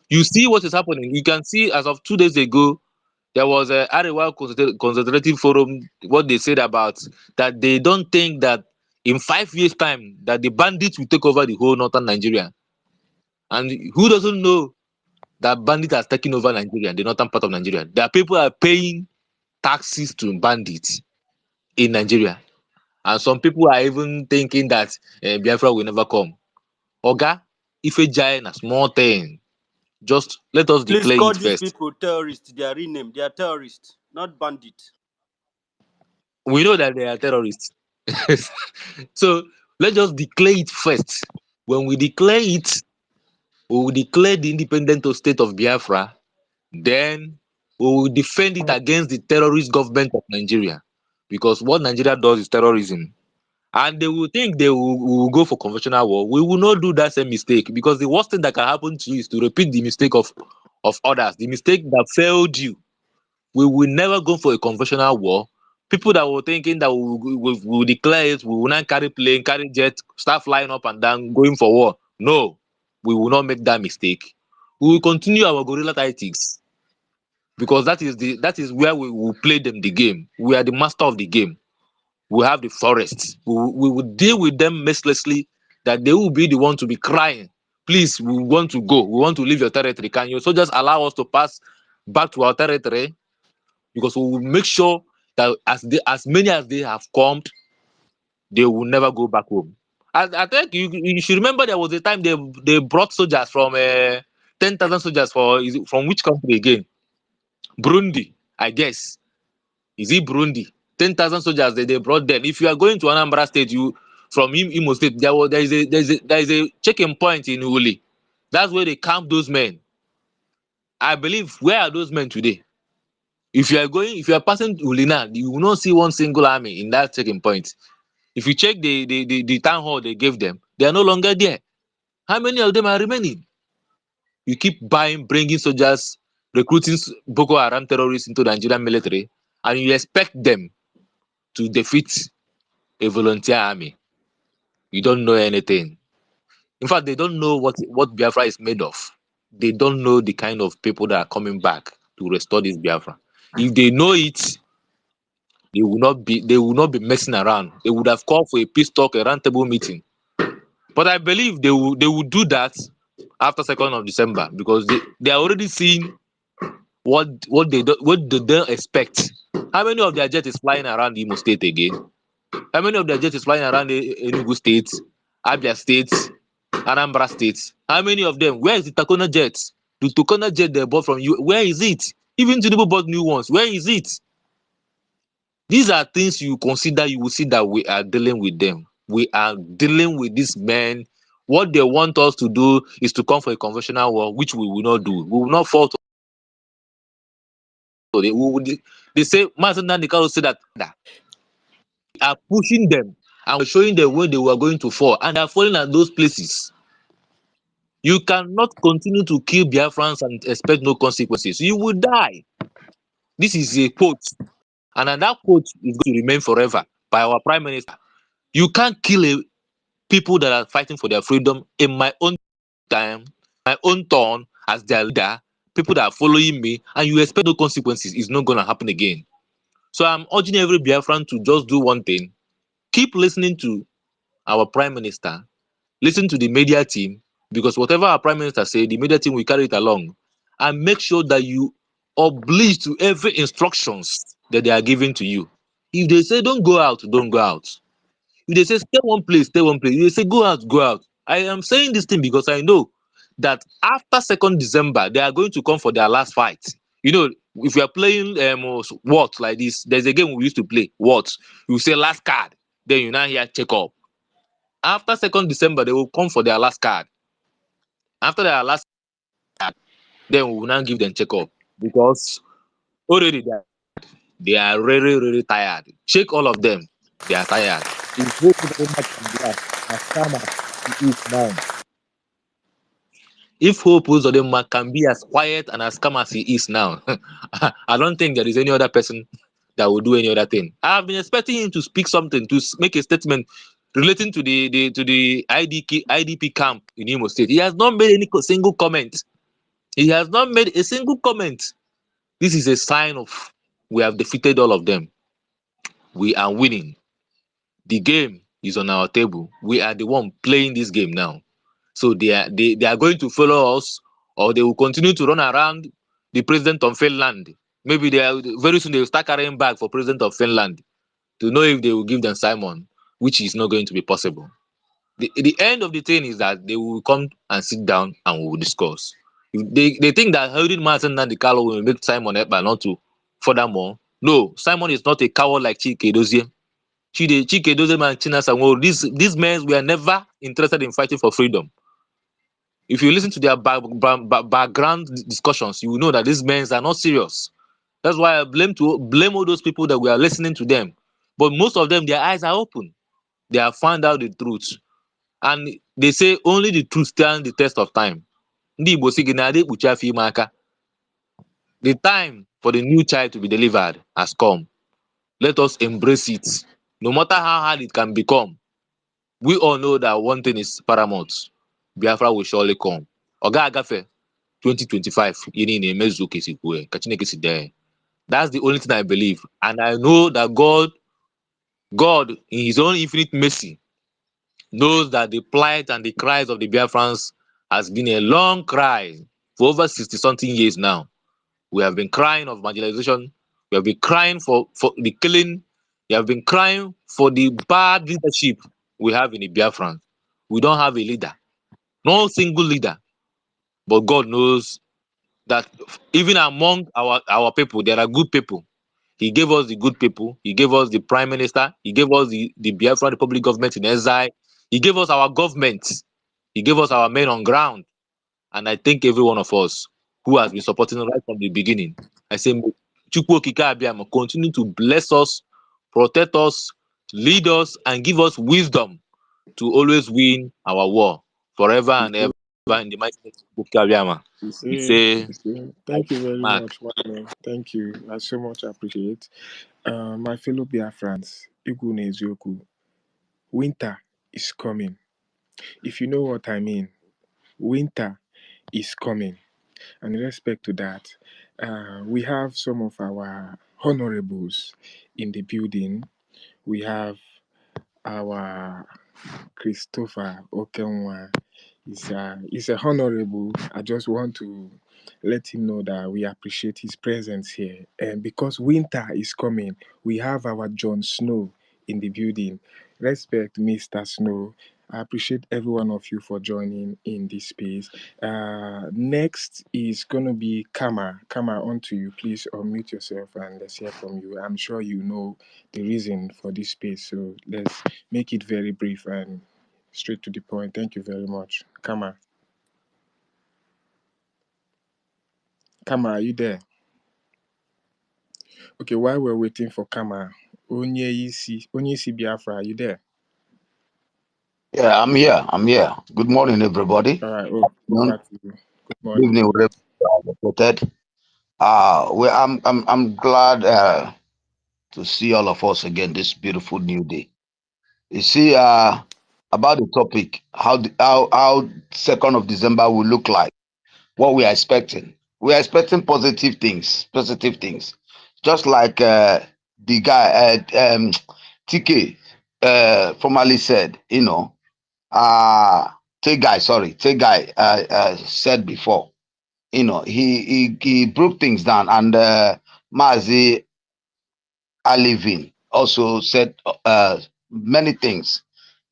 You see what is happening. You can see as of 2 days ago, there was a Arewa Consultative Forum, what they said about that they don't think that in 5 years' time that the bandits will take over the whole northern Nigeria. And who doesn't know that bandit has taken over Nigeria, the northern part of Nigeria? There are people are paying taxes to bandits in Nigeria. And some people are even thinking that Biafra will never come. Oga, if a giant, a small thing, just let us Please declare call it these first. people terrorists. They are renamed. They are terrorists, not bandits. We know that they are terrorists. So let's just declare it first. When we declare it, we will declare the independent state of Biafra. Then we will defend it against the terrorist government of Nigeria. Because what Nigeria does is terrorism. And they will think they will go for conventional war. We will not do that same mistake, because the worst thing that can happen to you is to repeat the mistake of others, the mistake that failed you. We will never go for a conventional war. People that were thinking that we will declare it, we will not carry plane, carry jet, start flying up and down, going for war. No, we will not make that mistake. We will continue our guerrilla tactics, because that is where we will play them the game. We are the master of the game. We have the forests. We will deal with them mercilessly, that they will be the one to be crying, please, we want to go. We want to leave your territory. Can your soldiers allow us to pass back to our territory? Because we will make sure that as many as they have come, they will never go back home. I think you should remember there was a time they brought soldiers from 10,000 soldiers from which country again? Burundi, I guess. Is it Burundi? 10,000 soldiers they brought them. If you are going to Anambra State, you from Imo State, there is a checking point in Uli. That's where they camp those men. I believe, where are those men today? If you are passing Uli now, you will not see one single army in that checking point. If you check the town hall they gave them, they are no longer there. How many of them are remaining? You keep bringing soldiers, recruiting Boko Haram terrorists into the Nigerian military, and you expect them to defeat a volunteer army. You don't know anything. In fact, they don't know what Biafra is made of. They don't know the kind of people that are coming back to restore this Biafra. If they know it, they will not be messing around. They would have called for a peace talk, a roundtable meeting. But I believe they will do that after 2nd of December, because they are already seeing what they don't expect. How many of their jets is flying around Imo State again? How many of their jets is flying around Enugu State, Abia State, Anambra State? How many of them? Where is the Takona jet? The Takona jet they bought from you, where is it? Even Tinubu bought new ones. Where is it? These are things you consider. You will see that we are dealing with them. We are dealing with these men. What they want us to do is to come for a conventional war, which we will not do. We will not fall to it. They say, Mazen Nandikaro said that we are pushing them and we're showing them where they were going to fall, and they are falling at those places. You cannot continue to kill Biafrans and expect no consequences. You will die. This is a quote, and that quote is going to remain forever by our Prime Minister. You can't kill people that are fighting for their freedom in my own time, my own turn as their leader, people that are following me, and you expect no consequences. It's not going to happen again. So I'm urging every Biafran to just do one thing: keep listening to our Prime Minister, listen to the media team, because whatever our Prime Minister say, the media team will carry it along, and make sure that you oblige to every instructions that they are giving to you. If they say don't go out, don't go out. If they say stay one place, stay one place. If they say go out, go out. I am saying this thing because I know that after 2nd December, they are going to come for their last fight. You know, if you are playing what like this, there's a game we used to play. What? You say last card, then you now hear check up. After 2nd December, they will come for their last card. After their last card, then we will now give them check up, because already they are really, really tired. Check all of them. They are tired. It's very much in glass. As farmers, to eat now. If Hope Uzodinma can be as quiet and as calm as he is now, I don't think there is any other person that will do any other thing. I have been expecting him to speak something, to make a statement relating to the IDP camp in Imo State. He has not made any single comment. He has not made a single comment. This is a sign of we have defeated all of them. We are winning. The game is on our table. We are the one playing this game now. So they are going to follow us, or they will continue to run around the president of Finland. Maybe very soon they will start carrying bag for president of Finland to know if they will give them Simon, which is not going to be possible. The end of the thing is that they will come and sit down and we will discuss. If they think that holding Martin and the Carlo will make Simon Ekpa not to furthermore. No, Simon is not a coward like Chike Dozie. Chike Dozie and Chinasa, these men were never interested in fighting for freedom. If you listen to their background discussions, you will know that these men are not serious. That's why I blame all those people that we are listening to them. But most of them, their eyes are open. They have found out the truth. And they say only the truth stands the test of time. The time for the new child to be delivered has come. Let us embrace it. No matter how hard it can become, we all know that one thing is paramount. Biafra will surely come. Oga Agafe, 2025, that's the only thing I believe. And I know that God, in his own infinite mercy, knows that the plight and the cries of the Biafrans has been a long cry for over 60 something years now. We have been crying of marginalization. We have been crying for the killing. We have been crying for the bad leadership we have in the Biafrans. We don't have a leader, no single leader. But God knows that even among our people, there are good people. He gave us the good people. He gave us the prime minister. He gave us the Biafra Republic government in exile. He gave us our government. He gave us our men on ground. And I think every one of us who has been supporting right from the beginning, I say, Chukwu Okike Abiyama, continue to bless us, protect us, lead us, and give us wisdom to always win our war forever and ever in the mighty name of Chukwu Okike Abiyama. We say, Thank you very Mark. much, Wale. Thank you. I so much appreciate. My fellow Biafrans, Igwu Nezioku, winter is coming. If you know what I mean, winter is coming. And in respect to that, we have some of our honorables in the building. We have our Christopher Okenwa. He's a honorable. I just want to let him know that we appreciate his presence here. And because winter is coming, we have our Jon Snow in the building. Respect, Mr. Snow. I appreciate every one of you for joining in this space. Next is going to be Kama. Kama, on to you. Please unmute yourself and let's hear from you. I'm sure you know the reason for this space, so let's make it very brief and straight to the point. Thank you very much. Kama. Kama, are you there? Okay, while we're waiting for Kama, Onyeisi Biafra, are you there? Yeah, I'm here. I'm here. Good morning, everybody. All right, Good over to you. Good morning. evening, wherever you are located. I'm glad to see all of us again this beautiful new day. You see, about the topic, how 2nd of December will look like, what we are expecting. We are expecting positive things, Just like the guy, TK, formerly said, Tegai said before, he broke things down, and Mazi Alivin also said many things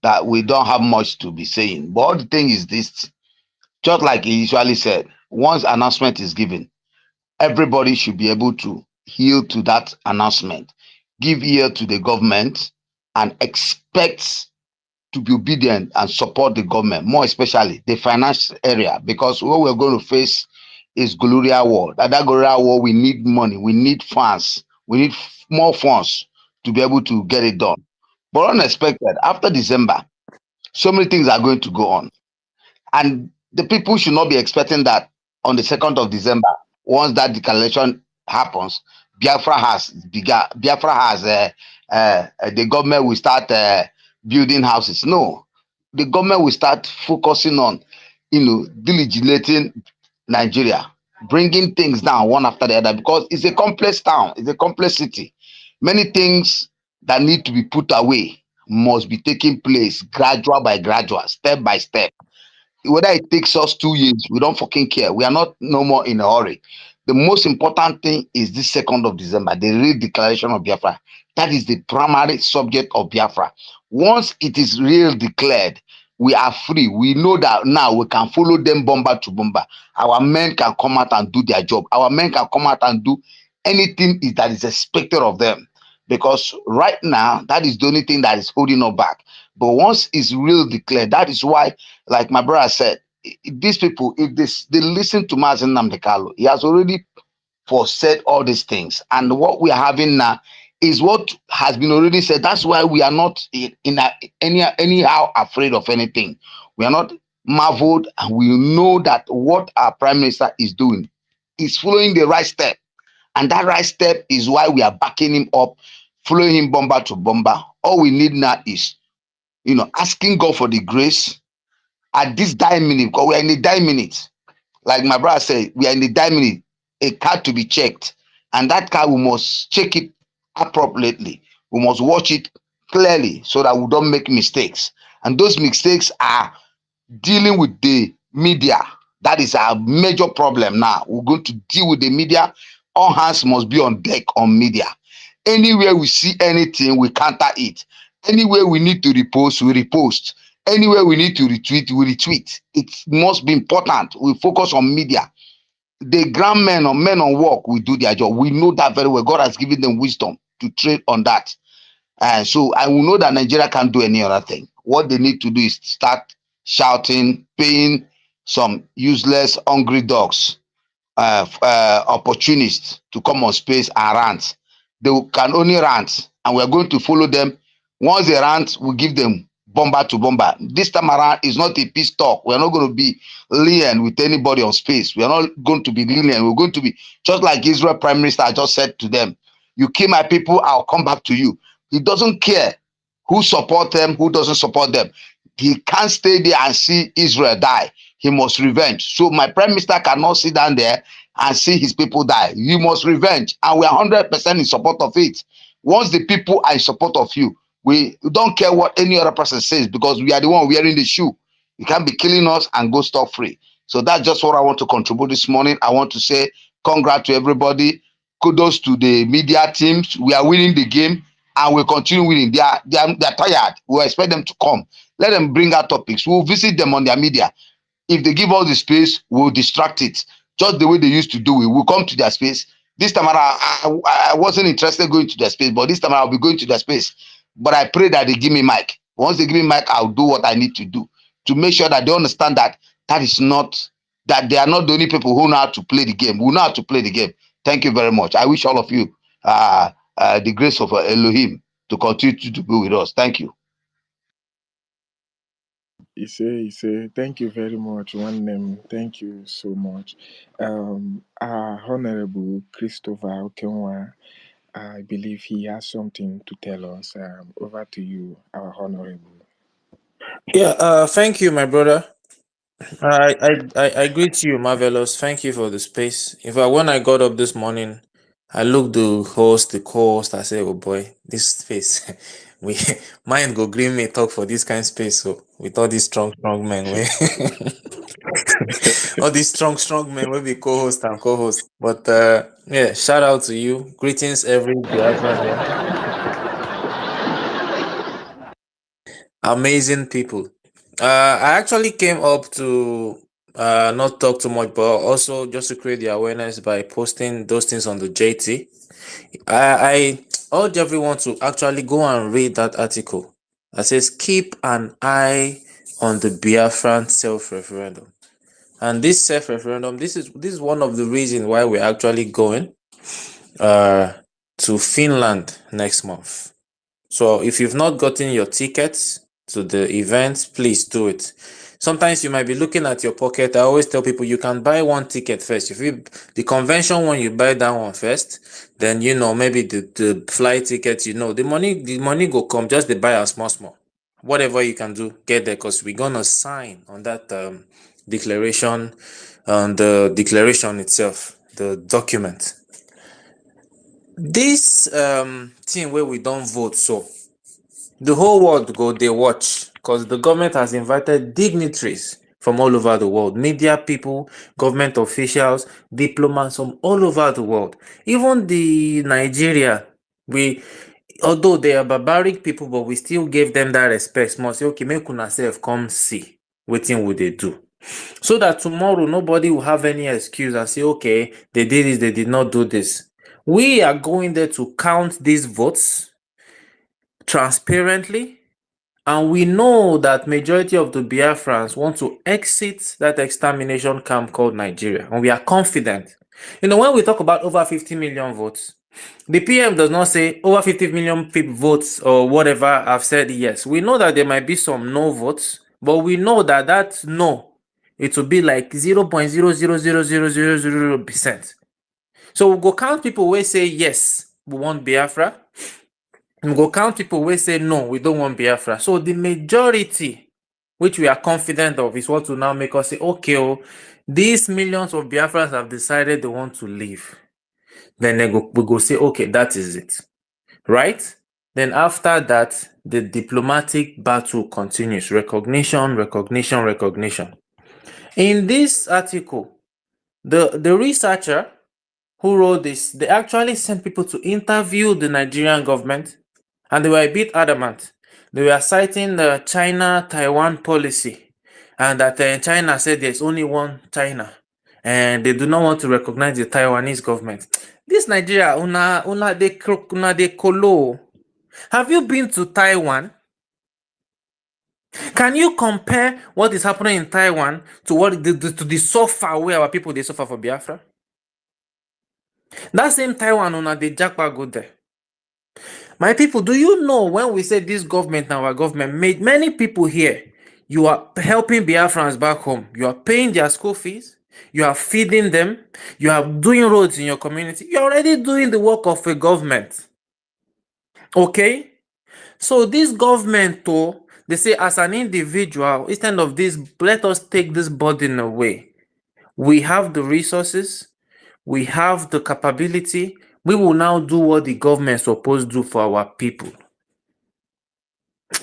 that we don't have much to be saying. But the thing is this, just like he usually said, once announcement is given, everybody should be able to heal to that announcement, give ear to the government, and expect to be obedient and support the government, more especially the finance area, because what we're going to face is Gloria War. That Gloria War, we need money, we need funds, we need more funds to be able to get it done. But unexpected, after December, so many things are going to go on. And The people should not be expecting that on the 2nd of December, once that declaration happens, Biafra has the government will start building houses. No, the government will start focusing on, diligenating Nigeria, bringing things down one after the other, because it's a complex town, it's a complex city. Many things that need to be put away must be taking place gradual by gradual, step by step. Whether it takes us 2 years, we don't fucking care. We are not no more in a hurry. The most important thing is this 2nd of December, the Re-Declaration of Biafra. That is the primary subject of Biafra. Once it is real declared, we are free. We know that now we can follow them bomber to bomber. Our men can come out and do their job. Our men can come out and do anything that is expected of them. Because right now, that is the only thing that is holding us back. But once it's real declared, that is why, like my brother said, these people, if they listen to Mazen Namdekalo, he has already foresaid all these things. And what we are having now is what has been already said. That's why we are not anyhow afraid of anything. We are not marveled, and we know that what our prime minister is doing is following the right step. And that right step is why we are backing him up, following him bomber to bomber. All we need now is, asking God for the grace at this dying minute, because we are in a dying minute. Like my brother said, we are in the dying minute, a car to be checked. And that car, we must check it appropriately. We must watch it clearly so that we don't make mistakes. And those mistakes are dealing with the media. That is our major problem now. We're going to deal with the media. All hands must be on deck on media. Anywhere we see anything, we counter it. Anywhere we need to repost, we repost. Anywhere we need to retweet, we retweet. It must be important. We focus on media. The ground men or men on work will do their job. We know that very well. God has given them wisdom to trade on that. And so I will know that Nigeria can't do any other thing. What they need to do is start shouting, paying some useless, hungry dogs, opportunists to come on space and rant. They can only rant, and we're going to follow them. Once they rant, we give them bomber to bomber. This time around, it's not a peace talk. We're not going to be lenient with anybody on space. We're not going to be lenient. We're going to be just like Israel Prime Minister just said to them, you kill my people, I'll come back to you. He doesn't care who support them, who doesn't support them. He can't stay there and see Israel die. He must revenge. So my prime minister cannot sit down there and see his people die. You must revenge. And we are 100% in support of it. Once the people are in support of you, we don't care what any other person says, because we are the one wearing the shoe. You can't be killing us and go stop free. So that's just what I want to contribute this morning. I want to say congrats to everybody. Kudos to the media teams. We are winning the game and we'll continue winning. They're tired. We'll expect them to come. Let them bring out topics. We'll visit them on their media. If they give us the space, we'll distract it. Just the way they used to do it. We'll come to their space. This time around, I wasn't interested going to their space, but this time I'll be going to their space. But I pray that they give me mic. Once they give me mic, I'll do what I need to do to make sure that they understand that is not, that they are not the only people who know how to play the game. We know how to play the game. Thank you very much. I wish all of you the grace of Elohim to continue to be with us. Thank you. He say, thank you very much, one name. Thank you so much. Our Honorable Christopher Okenwa, I believe he has something to tell us. Over to you, our Honorable. Yeah, thank you, my brother. I greet you, Marvelous. Thank you for the space. In fact, when I got up this morning, I looked the co-host, I said, oh boy, this space, we mind go green me talk for this kind of space. So with all these strong men, all these strong men will be co-host and co-host. But yeah, shout out to you. Greetings, every Biafran here. Amazing people. I actually came up to not talk too much, but also just to create the awareness by posting those things on the JT. I urge everyone to actually go and read that article that says keep an eye on the Biafran self-referendum. And this self-referendum, this is one of the reasons why we're actually going to Finland next month. So if you've not gotten your tickets to the event, please do it. Sometimes you might be looking at your pocket. I always tell people you can buy one ticket first. If you the convention one, you buy that one first, then maybe the flight ticket, the money go come, just the buy as small. Whatever you can do, get there, because we're gonna sign on that declaration, on the declaration itself, the document. This thing where we don't vote, so the whole world go they watch, because the government has invited dignitaries from all over the world, media people, government officials, diplomats from all over the world. Even the Nigeria, although they are barbaric people, but we still gave them that respect. Small say, okay, make una self come see wetin would they do, so that tomorrow nobody will have any excuse and say, okay, they did this, they did not do this. We are going there to count these votes transparently, and we know that majority of the Biafrans want to exit that extermination camp called Nigeria, and we are confident. When we talk about over 50 million votes, the PM does not say over 50 million people votes or whatever. I've said yes. We know that there might be some no votes, but we know that no, it will be like 0.0000000%. So we'll go count people who say yes, we want Biafra. We go count people who say no, we don't want Biafra. So the majority, which we are confident of, is what will now make us say, okay, these millions of Biafrans have decided they want to leave. Then we go say, okay, that is it. Right? Then after that, the diplomatic battle continues. Recognition, recognition, recognition. In this article, the researcher who wrote this, they actually sent people to interview the Nigerian government, and they were a bit adamant. They were citing the China-Taiwan policy, and that China said there's only one China, and they do not want to recognize the Taiwanese government. This Nigeria, una de colo. Have you been to Taiwan? Can you compare what is happening in Taiwan to what to the suffer where our people they suffer for Biafra? That same Taiwan una the jackpot go there. My people, do you know when we say this government and our government made many people here, you are helping Biafrans back home. You are paying their school fees. You are feeding them. You are doing roads in your community. You're already doing the work of a government. Okay? So this government, though, they say as an individual, instead of this, let us take this burden away. We have the resources. We have the capability. We will now do what the government is supposed to do for our people.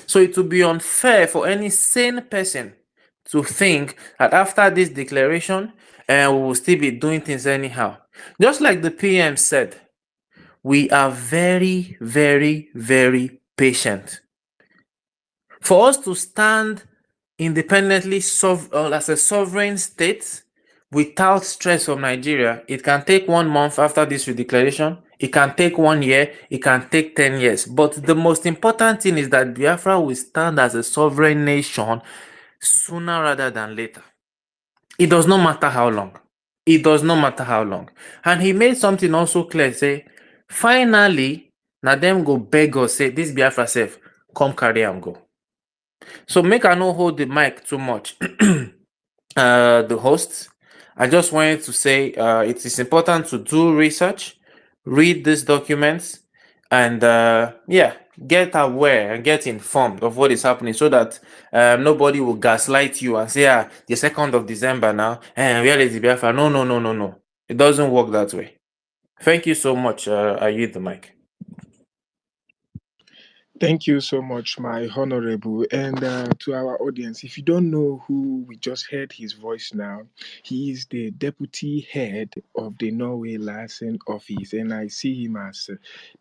So it would be unfair for any sane person to think that after this declaration, we will still be doing things anyhow. Just like the PM said, we are very, very, very patient. For us to stand independently as a sovereign state without stress from Nigeria, it can take 1 month after this declaration. It can take 1 year. It can take 10 years. But the most important thing is that Biafra will stand as a sovereign nation sooner rather than later. It does not matter how long. It does not matter how long. And he made something also clear, say, finally, now them go beg us, say, this Biafra self, come carry and go. So make I not hold the mic too much. The hosts, I just wanted to say it is important to do research, read these documents, and get aware and get informed of what is happening, so that nobody will gaslight you and say, the 2nd of December now, and where is the Biafra? No, no, no, no, no. It doesn't work that way. Thank you so much. I yield the mic. Thank you so much, my honorable. And to our audience, if you don't know who we just heard his voice now, he is the deputy head of the Norway Liaison Office, and I see him as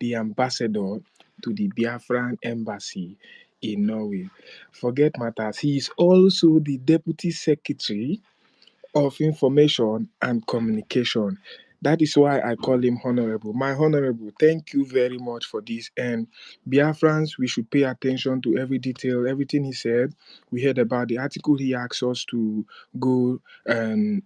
the ambassador to the Biafran embassy in Norway. Forget matters, he is also the deputy secretary of information and communication. That is why I call him honorable. My honorable, thank you very much for this. And Biafrans, we should pay attention to every detail, everything he said. We heard about the article he asked us to go and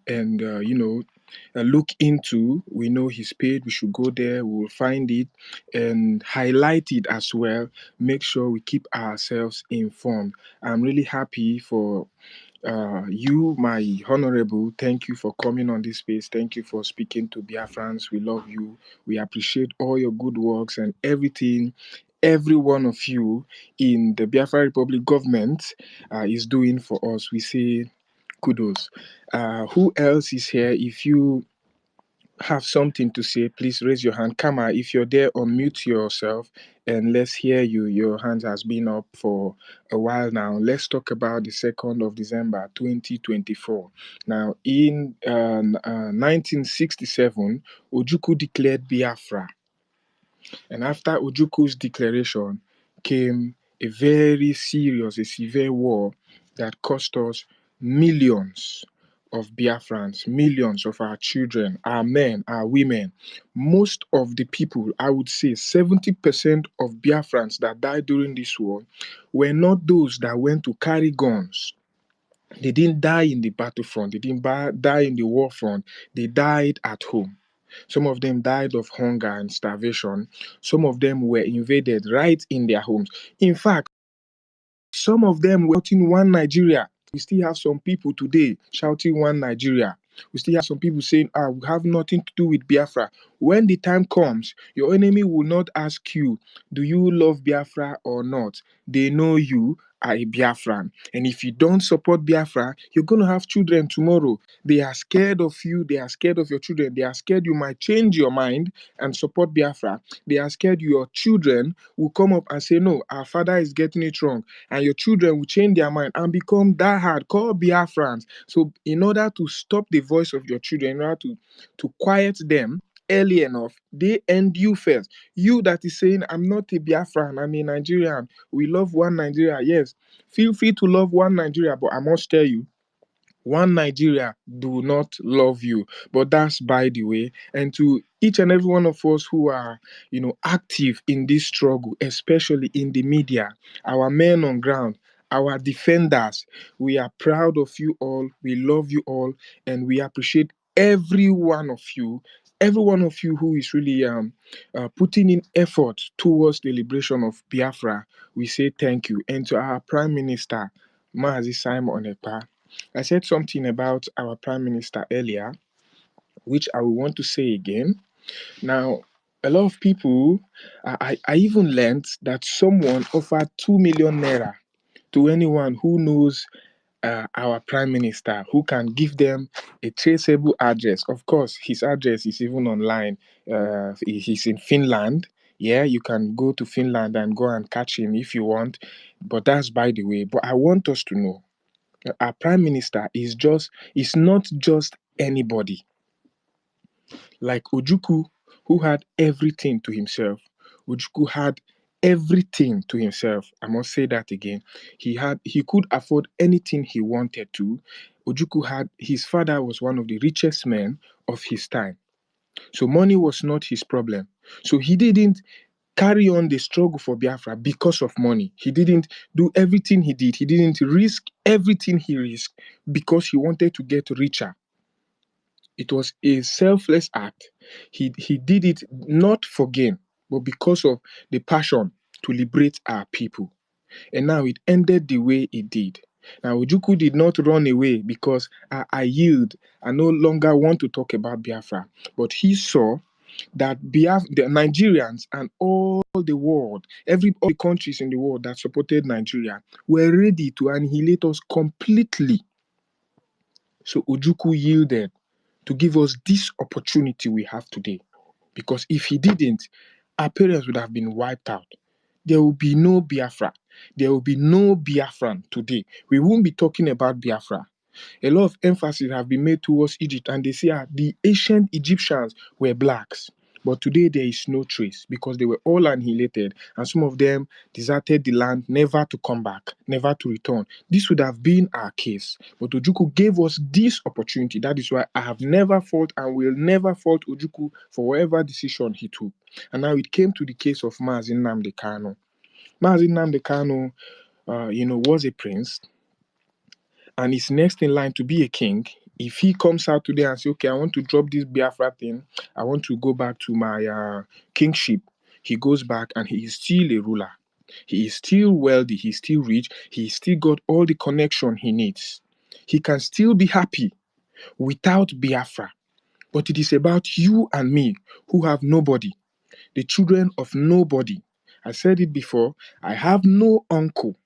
look into. We know his page. We should go there. We will find it and highlight it as well. Make sure we keep ourselves informed. I'm really happy for You, my honorable, thank you for coming on this space. Thank you for speaking to Biafrans. We love you. We appreciate all your good works and everything every one of you in the Biafra Republic government is doing for us. We say kudos. Who else is here? If you have something to say, please raise your hand. Kama, if you're there, unmute yourself and let's hear you. Your hand has been up for a while now. Let's talk about the 2nd of December 2024. Now, in 1967, Ojukwu declared Biafra. And after Ojuku's declaration came a very serious, a severe war that cost us millions of Biafrans, millions of our children, our men, our women. Most of the people, I would say 70% of Biafrans that died during this war were not those that went to carry guns. They didn't die in the battlefront, they didn't die in the war front, they died at home. Some of them died of hunger and starvation. Some of them were invaded right in their homes. In fact, some of them were shouting one Nigeria. We still have some people today shouting one Nigeria. We still have some people saying, we have nothing to do with Biafra. When the time comes, your enemy will not ask you, do you love Biafra or not? They know you are a Biafran. And if you don't support Biafra, you're going to have children tomorrow. They are scared of you. They are scared of your children. They are scared you might change your mind and support Biafra. They are scared your children will come up and say, no, our father is getting it wrong. And your children will change their mind and become diehard, call Biafrans. So in order to stop the voice of your children, in order to quiet them early enough, they end you first. You that is saying, I'm not a Biafran, I'm a Nigerian. We love one Nigeria. Yes, feel free to love one Nigeria, but I must tell you, one Nigeria do not love you. But that's by the way. And to each and every one of us who are, active in this struggle, especially in the media, our men on ground, our defenders, we are proud of you all. We love you all, and we appreciate every one of you. Every one of you who is really putting in effort towards the liberation of Biafra, we say thank you. And to our Prime Minister, Mazi Simon Onepa, I said something about our Prime Minister earlier, which I will want to say again. Now, a lot of people, I even learned that someone offered 2 million naira to anyone who knows our Prime Minister, who can give them a traceable address. Of course, his address is even online. He's in Finland. Yeah, you can go to Finland and go and catch him if you want. But that's by the way. But I want us to know our prime minister is not just anybody like Ojukwu, who had everything to himself. Ojukwu had everything to himself. I must say that again. He could afford anything he wanted to. Ojukwu had his father was one of the richest men of his time. So money was not his problem. So he didn't carry on the struggle for Biafra because of money. He didn't do everything he did. He didn't risk everything he risked because he wanted to get richer. It was a selfless act. He did it not for gain, but because of the passion to liberate our people. And now it ended the way it did. Now, Ojukwu did not run away because I yield. I no longer want to talk about Biafra. But he saw that the Nigerians and all the world, all the countries in the world that supported Nigeria were ready to annihilate us completely. So Ojukwu yielded to give us this opportunity we have today. Because if he didn't, our parents would have been wiped out. There will be no Biafra. There will be no Biafran today. We won't be talking about Biafra. A lot of emphasis have been made towards Egypt, and they say the ancient Egyptians were blacks. But today there is no trace because they were all annihilated, and some of them deserted the land never to come back, never to return. This would have been our case. But Ojukwu gave us this opportunity. That is why I have never fought and will never fault Ojukwu for whatever decision he took. And now it came to the case of Mazi Nnamdi Kanu. Mazi Nnamdi Kanu, was a prince and is next in line to be a king. If he comes out today and say, okay, I want to drop this Biafra thing, I want to go back to my kingship, he goes back and he is still a ruler. He is still wealthy, he's still rich, he's still got all the connection he needs. He can still be happy without Biafra. But it is about you and me who have nobody, the children of nobody. I said it before, I have no uncle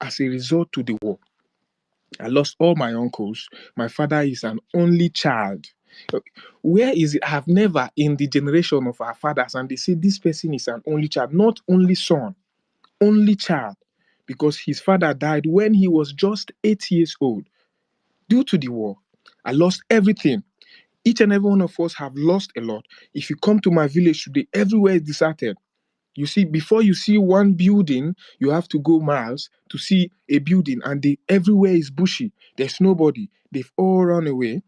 as a result to the war. I lost all my uncles. My father is an only child. Where is it? I have never, in the generation of our fathers, and they say this person is an only child, not only son, only child, because his father died when he was just 8 years old due to the war. I lost everything. Each and every one of us have lost a lot. If you come to my village today, everywhere is deserted. You see, before you see one building, you have to go miles to see a building, and everywhere is bushy. There's nobody. They've all run away.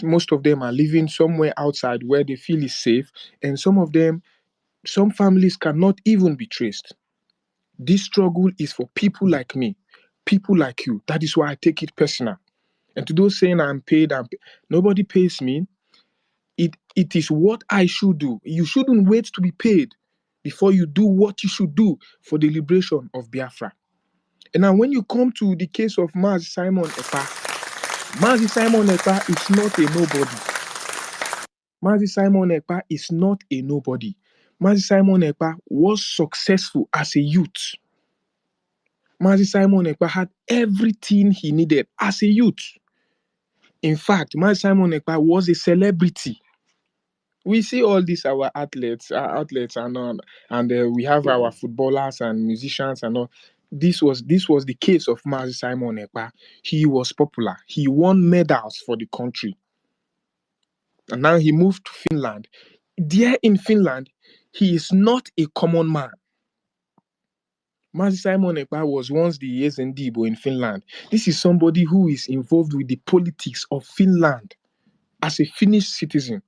Most of them are living somewhere outside where they feel is safe, and some families cannot even be traced. This struggle is for people like me, people like you. That is why I take it personal. And to those saying nobody pays me. It is what I should do. You shouldn't wait to be paid before you do what you should do for the liberation of Biafra. And now when you come to the case of Mazi Simon Ekpa is not a nobody. Mazi Simon Ekpa is not a nobody. Mazi Simon Ekpa was successful as a youth. Mazi Simon Ekpa had everything he needed as a youth. In fact, Mazi Simon Ekpa was a celebrity. We see all these our athletes and all, and we have our footballers and musicians and all. This was the case of Mazi Simon Ekpa. He was popular. He won medals for the country, and now he moved to Finland. There in Finland, he is not a common man. Mazi Simon Ekpa was once the Yezendibo in Finland. This is somebody who is involved with the politics of Finland as a Finnish citizen.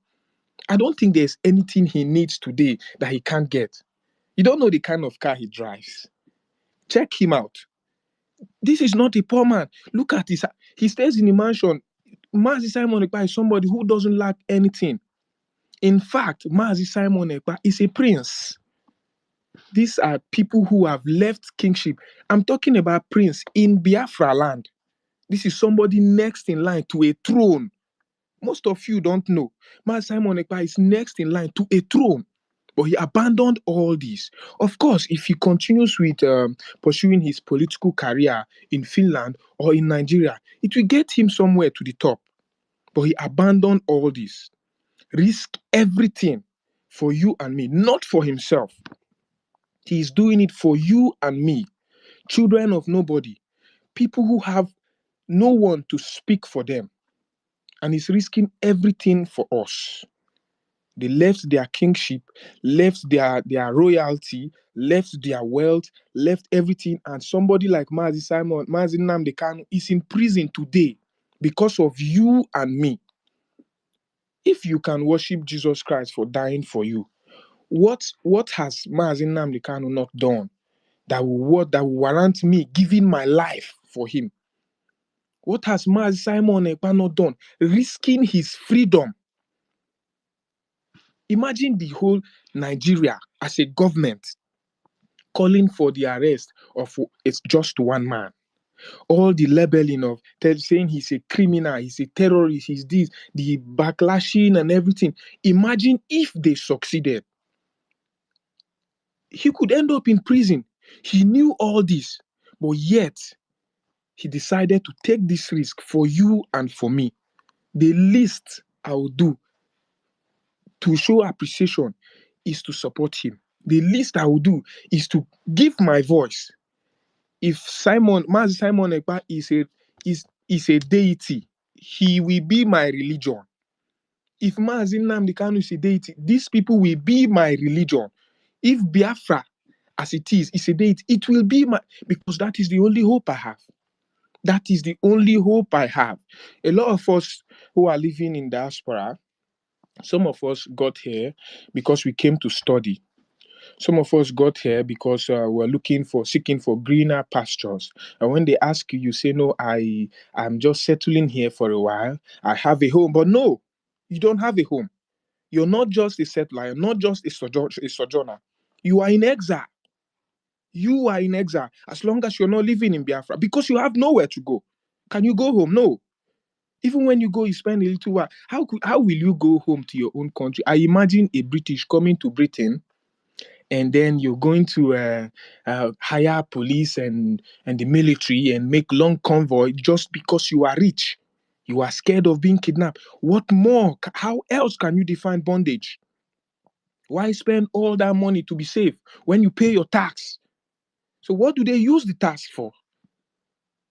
I don't think there's anything he needs today that he can't get. You don't know the kind of car he drives. Check him out. This is not a poor man. Look at this. He stays in a mansion. Mazi Simon Ekpa is somebody who doesn't lack anything. In fact, Mazi Simon Ekpa is a prince. These are people who have left kingship. I'm talking about prince in Biafra land. This is somebody next in line to a throne. Most of you don't know. Mazi Simon Ekpa is next in line to a throne. But he abandoned all this. Of course, if he continues with pursuing his political career in Finland or in Nigeria, it will get him somewhere to the top. But he abandoned all this. Risk everything for you and me, not for himself. He is doing it for you and me, children of nobody, people who have no one to speak for them. And he's risking everything for us. They left their kingship, left their royalty, left their wealth, left everything. And somebody like Mazi Nnamdi Kanu is in prison today because of you and me. If you can worship Jesus Christ for dying for you, what has Mazi Nnamdi Kanu not done that will warrant me giving my life for him? What has Mazi Simon Ekpa not done? Risking his freedom. Imagine the whole Nigeria as a government calling for the arrest of it's just one man. All the labeling of saying he's a criminal, he's a terrorist, he's this, the backlashing and everything. Imagine if they succeeded. He could end up in prison. He knew all this, but yet he decided to take this risk for you and for me. The least I will do to show appreciation is to support him. The least I will do is to give my voice. If Mazi Simon Ekpa is a deity, he will be my religion. If Mazi Nnamdi Kanu is a deity, these people will be my religion. If Biafra, as it is a deity, it will be because that is the only hope I have. That is the only hope I have. A lot of us who are living in diaspora, some of us got here because we came to study. Some of us got here because we're seeking for greener pastures. And when they ask you, you say, no, I'm just settling here for a while. I have a home. But no, you don't have a home. You're not just a settler. You're not just a sojourner. You are in exile. You are in exile as long as you're not living in Biafra because you have nowhere to go. Can you go home? No. Even when you go, you spend a little while. How will you go home to your own country? I imagine a British coming to Britain, and then you're going to hire police and the military and make long convoy just because you are rich. You are scared of being kidnapped. What more? How else can you define bondage? Why spend all that money to be safe when you pay your tax? So what do they use the tax for?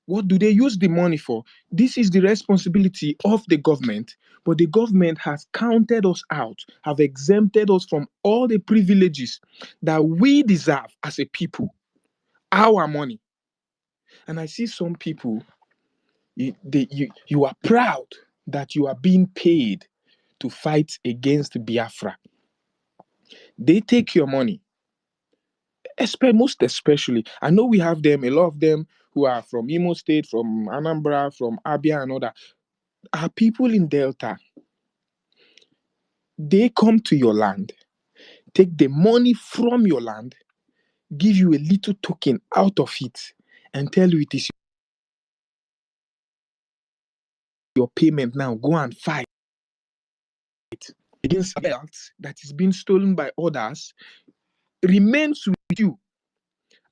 What do they use the money for? This is the responsibility of the government, but the government has counted us out, have exempted us from all the privileges that we deserve as a people, our money. And I see some people, you are proud that you are being paid to fight against Biafra. They take your money, most especially. I know we have them, a lot of them who are from Imo State, from Anambra, from Abia and other. Are people in Delta. They come to your land, take the money from your land, give you a little token out of it, and tell you it is your payment now. Go and fight against wealth that is being stolen by others, remains with you.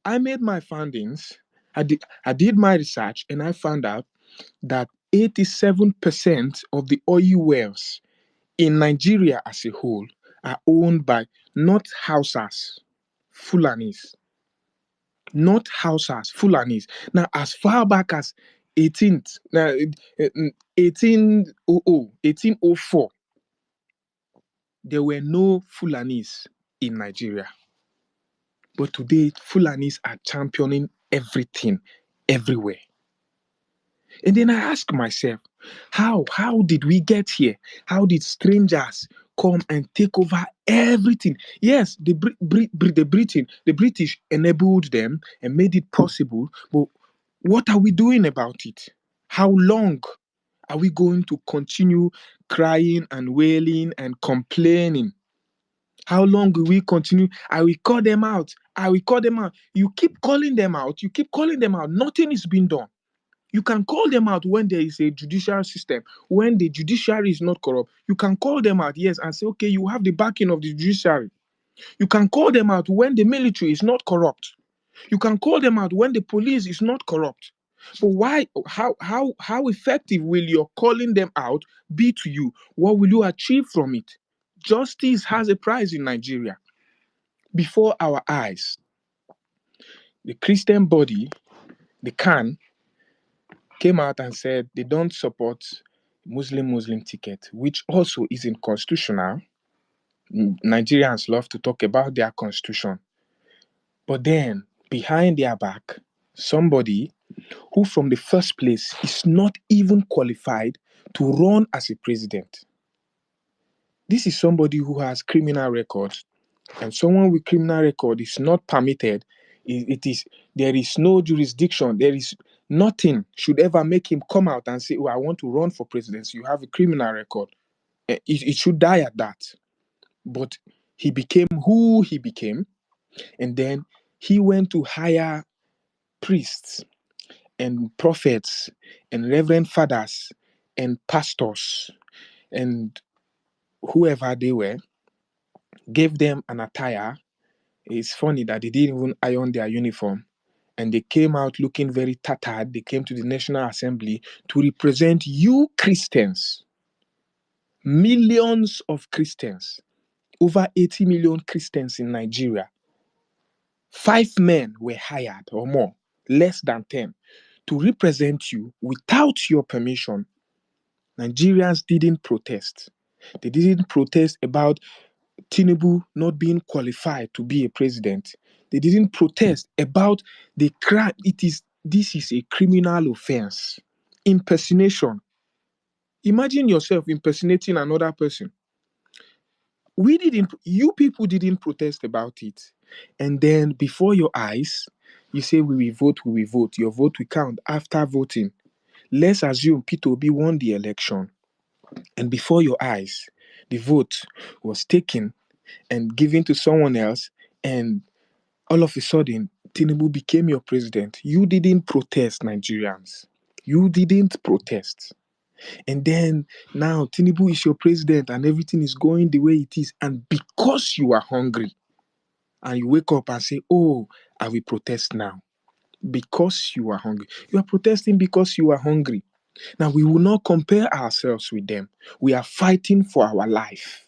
I made my findings, I did my research, and I found out that 87% of the oil wells in Nigeria as a whole are owned by not Hausas, Fulanis. Not Hausas, Fulanis. Now, as far back as 1804, there were no Fulanis in Nigeria. But today, Fulanis are championing everything, everywhere. And then I ask myself, how did we get here? How did strangers come and take over everything? Yes, the British enabled them and made it possible, but what are we doing about it? How long are we going to continue crying and wailing and complaining? How long will we continue? I will call them out. I will call them out. You keep calling them out. You keep calling them out. Nothing is being done. You can call them out when there is a judicial system, when the judiciary is not corrupt. You can call them out, yes, and say, okay, you have the backing of the judiciary. You can call them out when the military is not corrupt. You can call them out when the police is not corrupt. But why? How effective will your calling them out be to you? What will you achieve from it? Justice has a price in Nigeria. Before our eyes, the Christian body, the CAN, came out and said they don't support Muslim ticket, which also isn't constitutional. Nigerians love to talk about their constitution. But then, behind their back, somebody who from the first place is not even qualified to run as a president. This is somebody who has criminal records, and someone with criminal record is not permitted. There is no jurisdiction. There is nothing should ever make him come out and say, "Oh, I want to run for presidency." You have a criminal record. It should die at that. But he became who he became, and then he went to hire priests and prophets and reverend fathers and pastors and whoever they were, gave them an attire. It's funny that they didn't even iron their uniform, and they came out looking very tattered. They came to the National Assembly to represent you Christians. Millions of Christians, over 80 million Christians in Nigeria. 5 men were hired or more, less than 10, to represent you without your permission. Nigerians didn't protest. They didn't protest about Tinubu not being qualified to be a president. They didn't protest about the crime. This is a criminal offense. Impersonation. Imagine yourself impersonating another person. You people didn't protest about it. And then before your eyes, you say we will vote. Your vote will count after voting. Let's assume Peter Obi won the election. And before your eyes, the vote was taken and given to someone else, and all of a sudden, Tinubu became your president. You didn't protest, Nigerians. You didn't protest. And then now Tinubu is your president and everything is going the way it is. And because you are hungry and you wake up and say, oh, I will protest now. Because you are hungry. You are protesting because you are hungry. Now, we will not compare ourselves with them. We are fighting for our life.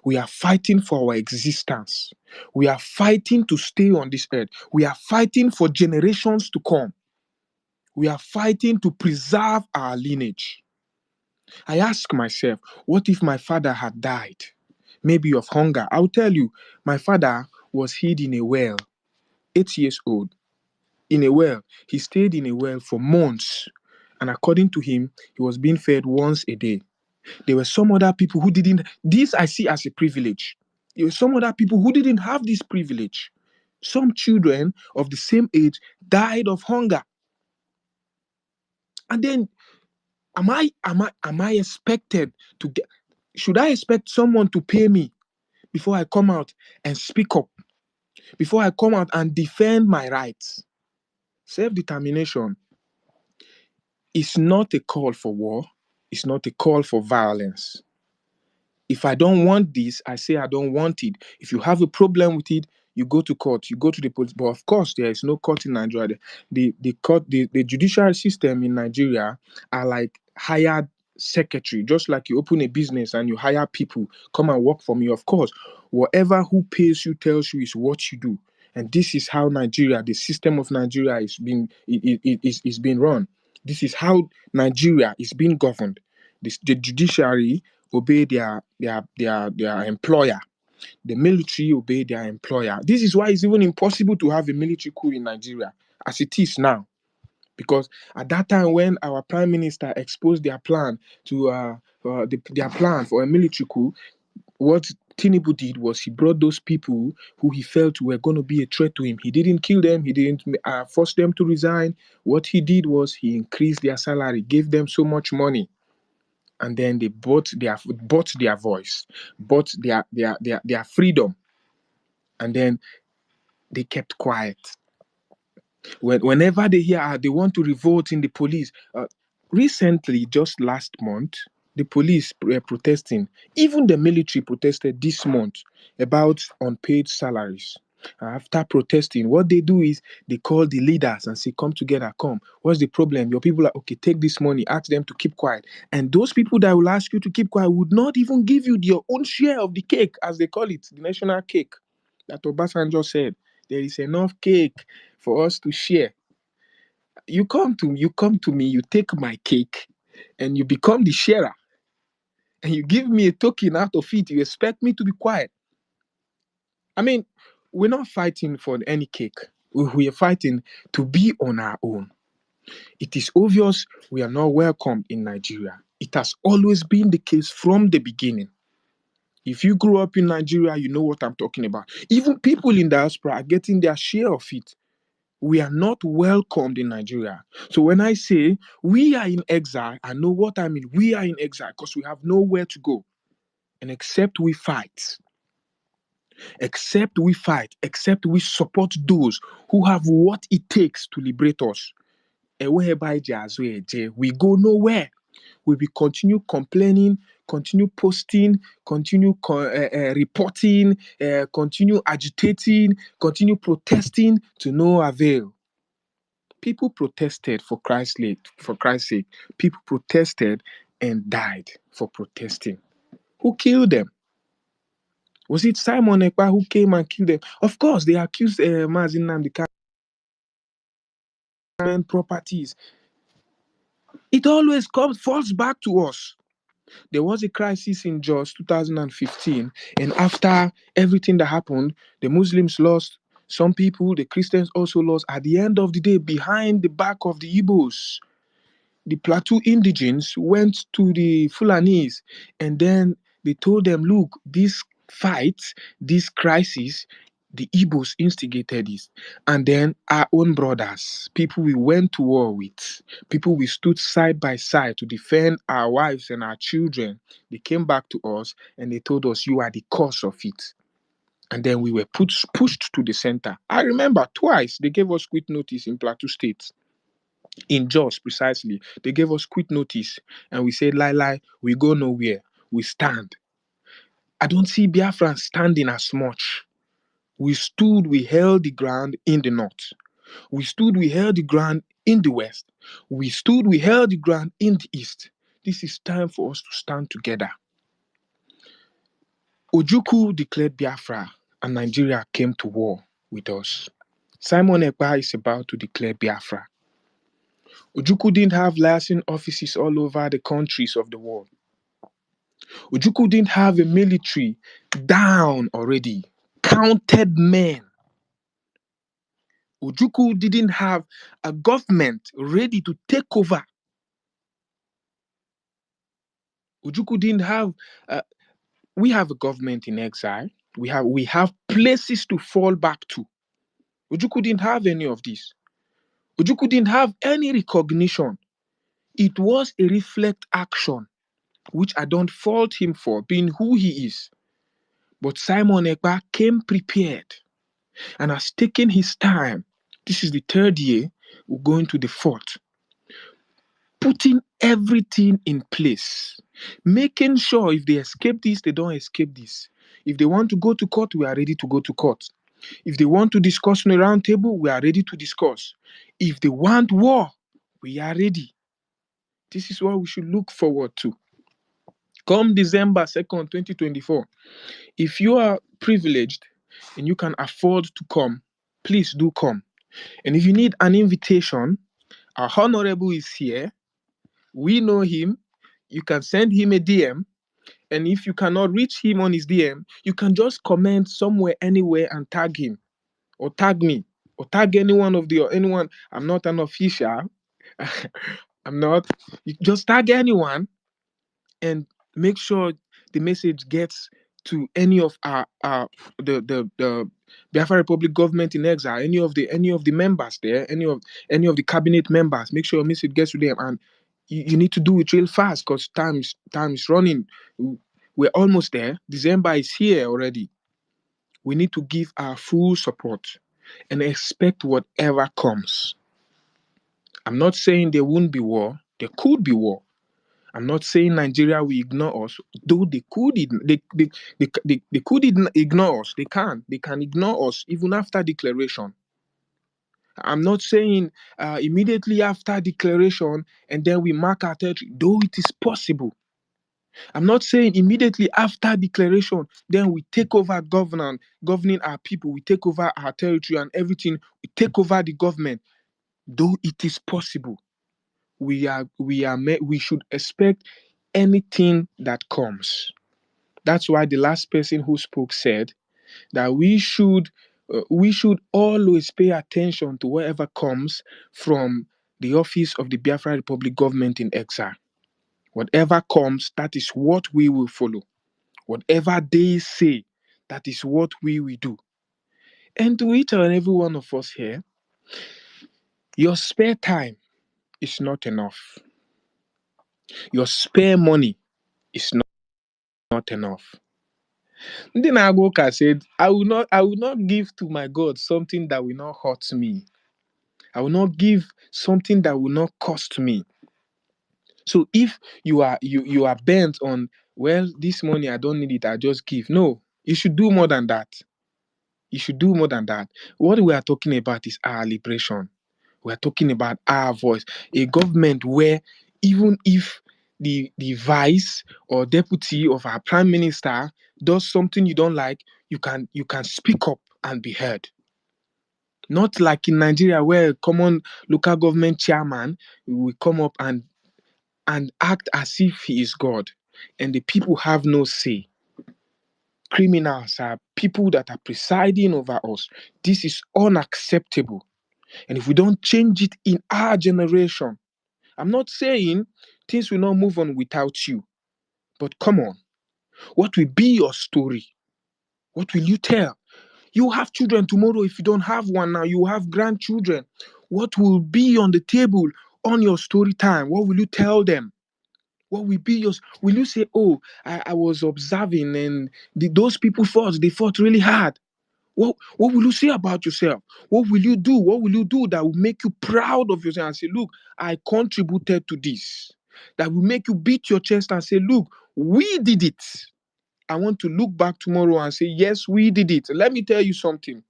We are fighting for our existence. We are fighting to stay on this earth. We are fighting for generations to come. We are fighting to preserve our lineage. I ask myself, what if my father had died? Maybe of hunger. I'll tell you, my father was hid in a well, 8 years old. In a well. He stayed in a well for months. And according to him, he was being fed once a day. There were some other people who didn't. This I see as a privilege. There were some other people who didn't have this privilege. Some children of the same age died of hunger. And then, am I expected to get? Should I expect someone to pay me before I come out and speak up? Before I come out and defend my rights? Self-determination is not a call for war. It's not a call for violence. If I don't want this, I say I don't want it. If you have a problem with it, you go to court, you go to the police. But of course, there is no court in Nigeria. The court, the judicial system in Nigeria are like hired secretary, just like you open a business and you hire people come and work for me. Of course, whatever who pays you tells you is what you do. And this is how Nigeria, the system of Nigeria is being run. This is how Nigeria is being governed. The judiciary obey their employer. The military obey their employer. This is why it's even impossible to have a military coup in Nigeria as it is now. Because at that time when our prime minister exposed their plan to their plan for a military coup, what Tinubu did was he brought those people who he felt were going to be a threat to him. He didn't kill them. He didn't force them to resign. What he did was he increased their salary, gave them so much money, and then they bought their voice, bought their freedom, and then they kept quiet. Whenever they hear they want to revolt in the police, recently, just last month, the police were protesting. Even the military protested this month about unpaid salaries. After protesting, what they do is they call the leaders and say, come together, come. What's the problem? Your people are okay, take this money, ask them to keep quiet. And those people that will ask you to keep quiet would not even give you your own share of the cake, as they call it, the national cake. That Obasanjo said, there is enough cake for us to share. You come to me, you take my cake, and you become the sharer, and you give me a token out of it. You expect me to be quiet. I mean, we're not fighting for any cake. We are fighting to be on our own. It is obvious we are not welcome in Nigeria. It has always been the case from the beginning. If you grew up in Nigeria, you know what I'm talking about. Even people in diaspora are getting their share of it. We are not welcomed in Nigeria. So when I say we are in exile, I know what I mean. We are in exile because we have nowhere to go. And except we fight, except we support those who have what it takes to liberate us, we go nowhere. We will continue complaining, continue posting, continue reporting, continue agitating, continue protesting to no avail. People protested for Christ's sake. People protested and died for protesting. Who killed them? Was it Simon Ekpa who came and killed them? Of course, they accused Mazin Nnamdi Kanu properties. It always falls back to us. There was a crisis in Jos 2015, and after everything that happened, the Muslims lost. Some people, the Christians also lost. At the end of the day, behind the back of the Igbos, the Plateau indigenes went to the Fulanis, and then they told them, look, this fight, this crisis, the Igbos instigated it. And then our own brothers, people we went to war with, people we stood side by side to defend our wives and our children, they came back to us and they told us, you are the cause of it. And then we were pushed to the center. I remember twice they gave us quit notice in Plateau State. In Jos, precisely, they gave us quick notice, and we said, lie, we go nowhere. We stand. I don't see Biafran standing as much. We stood, we held the ground in the north. We stood, we held the ground in the west. We stood, we held the ground in the east. This is time for us to stand together. Ojukwu declared Biafra, and Nigeria came to war with us. Simon Ekpa is about to declare Biafra. Ojukwu didn't have liaison offices all over the countries of the world. Ojukwu didn't have a military down already, counted men. Ojukwu didn't have a government ready to take over. Ojukwu didn't have. We have a government in exile. We have places to fall back to. Ojukwu didn't have any of this. Ojukwu didn't have any recognition. It was a reflect action, which I don't fault him for being who he is. But Simon Ekpa came prepared and has taken his time. This is the third year. We're going to the fourth. Putting everything in place. Making sure if they escape this, they don't escape this. If they want to go to court, we are ready to go to court. If they want to discuss on a round table, we are ready to discuss. If they want war, we are ready. This is what we should look forward to. Come December 2nd, 2024, if you are privileged and you can afford to come, please do come. And if you need an invitation, our honorable is here. We know him. You can send him a DM. And if you cannot reach him on his DM, you can just comment somewhere, anywhere, and tag him. Or tag me. Or tag anyone. I'm not an official. I'm not. You just tag anyone and make sure the message gets to any of the Biafra Republic government in exile, any of the members there, any of the cabinet members. Make sure your message gets to them, and you need to do it real fast because time is running. We're almost there. December is here already. We need to give our full support and expect whatever comes. I'm not saying there won't be war. There could be war. I'm not saying Nigeria will ignore us, though they could ignore us. They can ignore us even after declaration. I'm not saying immediately after declaration and then we mark our territory, though it is possible. I'm not saying immediately after declaration, then we take over governing our people, we take over our territory and everything, we take over the government, though it is possible. We should expect anything that comes. That's why the last person who spoke said that we should always pay attention to whatever comes from the office of the Biafra Republic government in exile. Whatever comes, that is what we will follow. Whatever they say, that is what we will do. And to each and every one of us here, your spare time is not enough. Your spare money is not enough. Then Agoka said, I will not give to my God something that will not hurt me. I will not give something that will not cost me. So if you are bent on, well, this money I don't need it, I just give. No, you should do more than that. You should do more than that. What we are talking about is our liberation. We are talking about our voice. A government where even if the vice or deputy of our prime minister does something you don't like, you can speak up and be heard. Not like in Nigeria where a common local government chairman will come up and act as if he is God and the people have no say. Criminals are people that are presiding over us. This is unacceptable. And if we don't change it in our generation, I'm not saying things will not move on without you. But come on, what will be your story? What will you tell? You have children tomorrow. If you don't have one now, you have grandchildren. What will be on the table on your story time? What will you tell them? What will be yours? Will you say, oh, I was observing and those people fought, they fought really hard. What will you say about yourself? What will you do? What will you do that will make you proud of yourself and say, look, I contributed to this? That will make you beat your chest and say, look, we did it. I want to look back tomorrow and say, yes, we did it. Let me tell you something.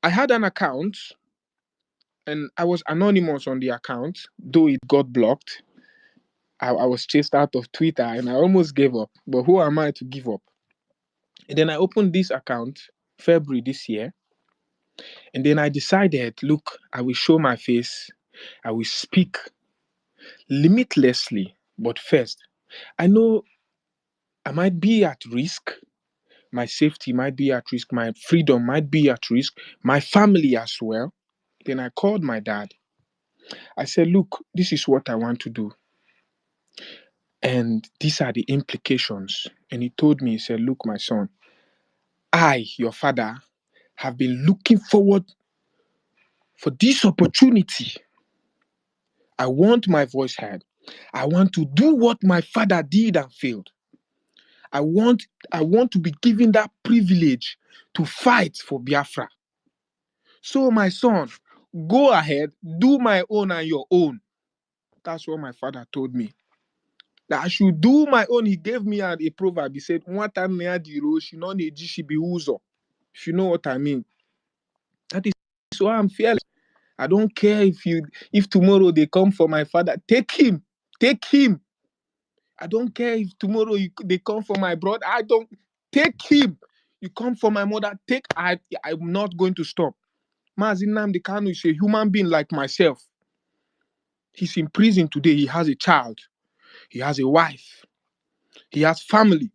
I had an account and I was anonymous on the account, though it got blocked. I was chased out of Twitter and I almost gave up. But who am I to give up? And then I opened this account February this year. And then I decided, look, I will show my face. I will speak limitlessly. But first, I know I might be at risk. My safety might be at risk. My freedom might be at risk. My family as well. Then I called my dad. I said, look, this is what I want to do. And these are the implications. And he told me, he said, look, my son, I, your father, have been looking forward for this opportunity. I want my voice heard. I want to do what my father did and failed. I want to be given that privilege to fight for Biafra. So my son, go ahead, do my own and your own. That's what my father told me. That I should do my own. He gave me a proverb. He said, if you know what I mean. That is why I'm fearless. I don't care if tomorrow they come for my father. Take him. Take him. I don't care if tomorrow they come for my brother. I don't take him. You come for my mother. I'm not going to stop. Mazi Nnamdi Kanu is a human being like myself. He's in prison today. He has a child. He has a wife. He has family.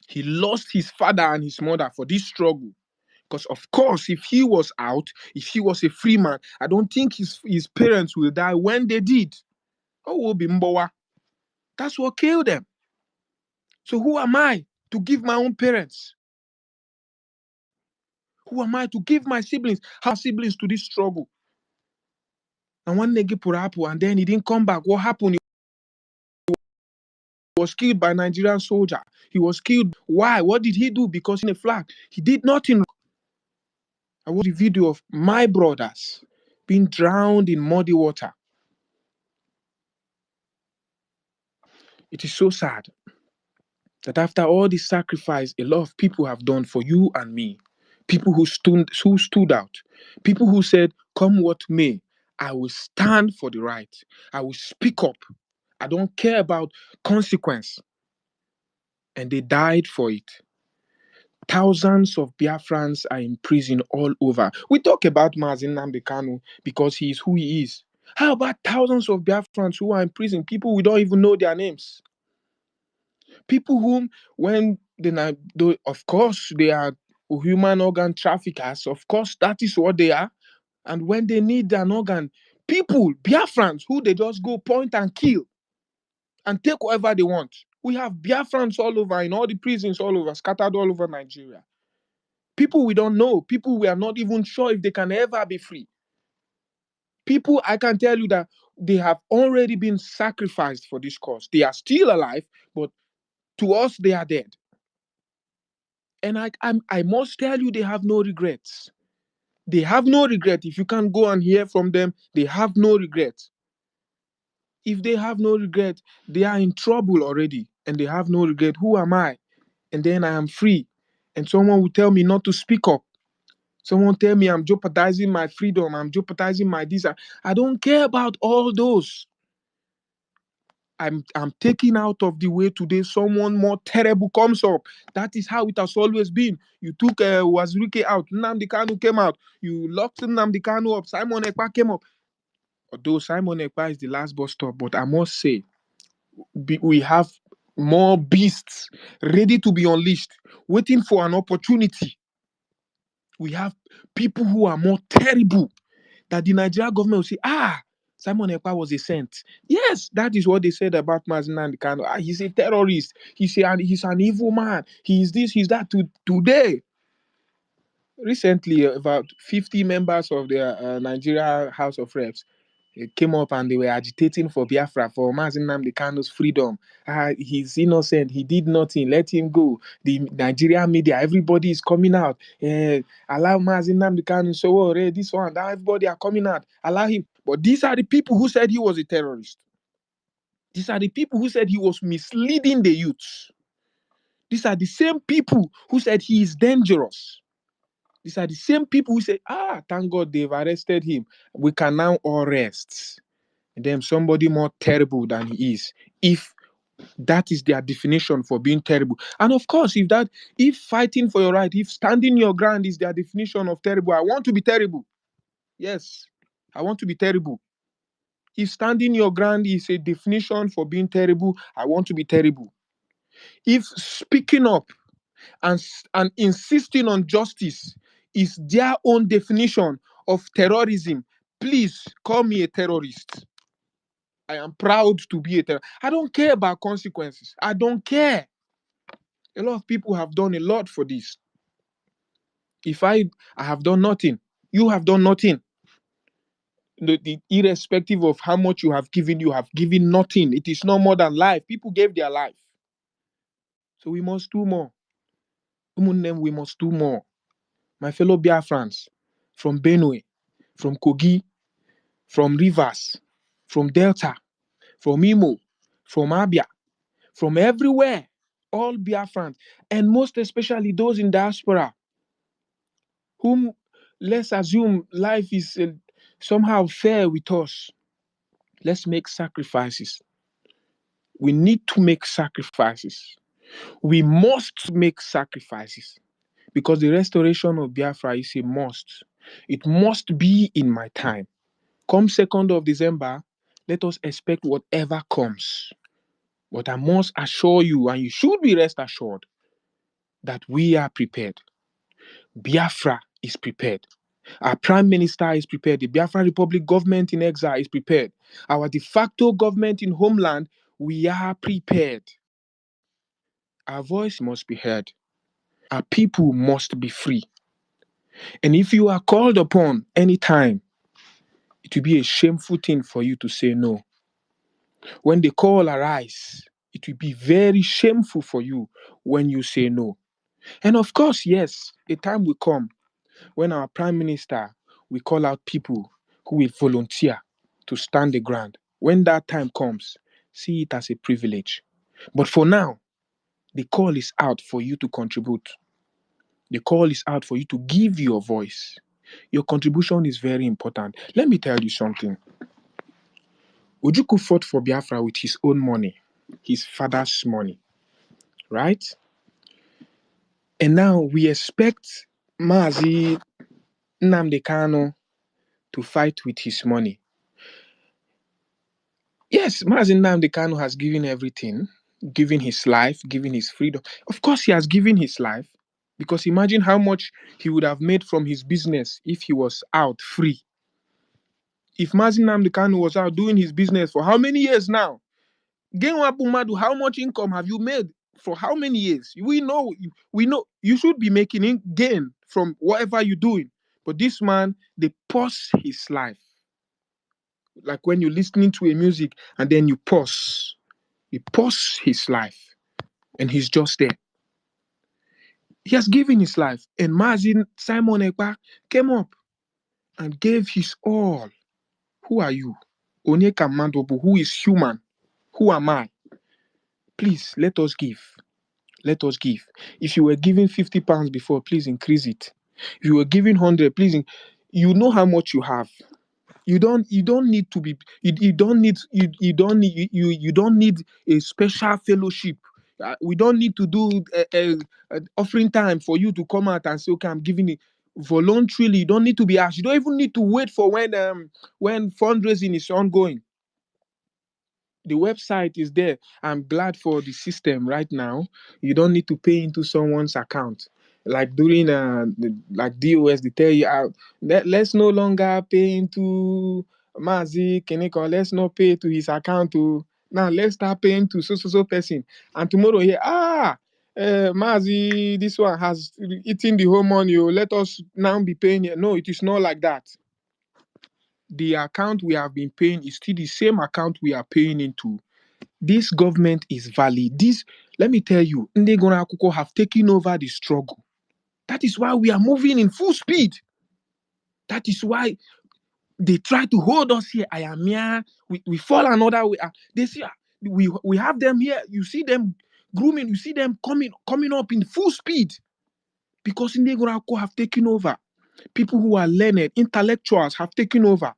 He lost his father and his mother for this struggle. Because of course, if he was out, if he was a free man, I don't think his parents will die when they did. Oh, Bimbowa. That's what killed them. So who am I to give my own parents? Who am I to give my siblings, our siblings to this struggle? And one nigga purapu, and then he didn't come back. What happened? He was killed by a Nigerian soldier. He was killed. Why? What did he do? Because in a flag, he did nothing. I watched a video of my brothers being drowned in muddy water. It is so sad that after all this sacrifice a lot of people have done for you and me, people who stood out, people who said, come what may, I will stand for the right. I will speak up. I don't care about consequence. And they died for it. Thousands of Biafrans are in prison all over. We talk about Mazi Nnamdi Kanu because he is who he is. How about thousands of Biafrans who are in prison? People we don't even know their names. People whom, when of course, they are human organ traffickers. Of course, that is what they are. And when they need an organ, people, Biafrans, who they just go point and kill and take whatever they want. We have Biafrans all over, in all the prisons all over, scattered all over Nigeria. People we don't know, people we are not even sure if they can ever be free. People, I can tell you that they have already been sacrificed for this cause. They are still alive, but to us, they are dead. And I must tell you, they have no regrets. They have no regret. If you can go and hear from them, they have no regret. If they have no regret, they are in trouble already. And they have no regret. Who am I? And then I am free. And someone will tell me not to speak up. Someone tell me I'm jeopardizing my freedom. I'm jeopardizing my desire. I don't care about all those. I'm taking out of the way today. Someone more terrible comes up. That is how it has always been. You took Wazirike out. Nnamdi Kanu came out. You locked Nnamdi Kanu up. Simon Ekpa came up. Although Simon Ekpa is the last bus stop, but I must say, we have more beasts ready to be unleashed, waiting for an opportunity. We have people who are more terrible that the Nigerian government will say, Simon Ekpa was a saint. Yes, that is what they said about Mazi Nnamdi Kanu. He's a terrorist. He's an evil man. He's this, he's that. Today, recently, about 50 members of the Nigeria House of Reps, came up and they were agitating for Biafra, for Mazi Nnamdi Kanu's freedom. He's innocent. He did nothing. Let him go. The Nigerian media, everybody is coming out. Allow Mazi Nnamdi Kanu. So, this one, that everybody are coming out. Allow him. But these are the people who said he was a terrorist. These are the people who said he was misleading the youths. These are the same people who said he is dangerous. These are the same people who say, thank God they've arrested him. We can now all rest. And then somebody more terrible than he is. If that is their definition for being terrible. And of course, if fighting for your right, if standing your ground is their definition of terrible, I want to be terrible. Yes, I want to be terrible. If standing your ground is a definition for being terrible, I want to be terrible. If speaking up and insisting on justice is their own definition of terrorism, please call me a terrorist. I am proud to be a terrorist. I don't care about consequences. I don't care. A lot of people have done a lot for this. If I have done nothing, you have done nothing. Irrespective of how much you have given nothing. It is no more than life. People gave their life. So we must do more. We must do more. My fellow Biafrans, from Benue, from Kogi, from Rivers, from Delta, from Imo, from Abia, from everywhere, all Biafrans, and most especially those in diaspora, whom let's assume life is somehow fair with us. Let's make sacrifices. We need to make sacrifices. We must make sacrifices because the restoration of Biafra is a must. It must be in my time. Come 2nd of December, let us expect whatever comes. But I must assure you, and you should be rest assured, that we are prepared. Biafra is prepared. Our Prime Minister is prepared. The Biafra Republic government in exile is prepared. Our de facto government in homeland, we are prepared. Our voice must be heard. Our people must be free. And if you are called upon anytime, it will be a shameful thing for you to say no. When the call arise, it will be very shameful for you when you say no. And of course, yes, a time will come when our Prime Minister will call out people who will volunteer to stand the ground. When that time comes, see it as a privilege. But for now, the call is out for you to contribute. The call is out for you to give your voice. Your contribution is very important. Let me tell you something. Ojukwu fought for Biafra with his own money, his father's money, right? And now we expect Mazi Nnamdi Kanu to fight with his money. Yes, Mazi Nnamdi Kanu has given everything, given his life, given his freedom. Of course, he has given his life, because imagine how much he would have made from his business if he was out free. If Mazi Nnamdi Kanu was out doing his business for how many years now? How much income have you made for how many years? We know you should be making gain from whatever you're doing. But this man, they pause his life. Like when you're listening to a music and then you pause. He paused his life and he's just there. He has given his life. And Simon Ekpa came up and gave his all. Who are you? Onyeka Mandobu, who is human? Who am I? Please, let us give. Let us give. If you were giving £50 before, please increase it. If you were giving 100, please, you know how much you have. You don't need to be. You don't need a special fellowship. We don't need to do a offering time for you to come out and say, okay, I'm giving it voluntarily. You don't need to be asked. You don't even need to wait for when fundraising is ongoing. The website is there. I'm glad for the system right now. You don't need to pay into someone's account. Like during like DOS, they tell you let's no longer pay into Mazi Keneko. Let's not pay to his account. Now let's start paying to so person. And tomorrow here, Mazi, this one has eaten the whole money. Let us now be paying here. No, it is not like that. the account we have been paying is still the same account we are paying into. This government is valid. This, let me tell you, Ndegona Akuko have taken over the struggle. That is why we are moving in full speed. That is why they try to hold us here. I am here. We fall another way. They see we have them here. You see them grooming. You see them coming up in full speed because Ndegona Akuko have taken over. People who are learned, intellectuals have taken over.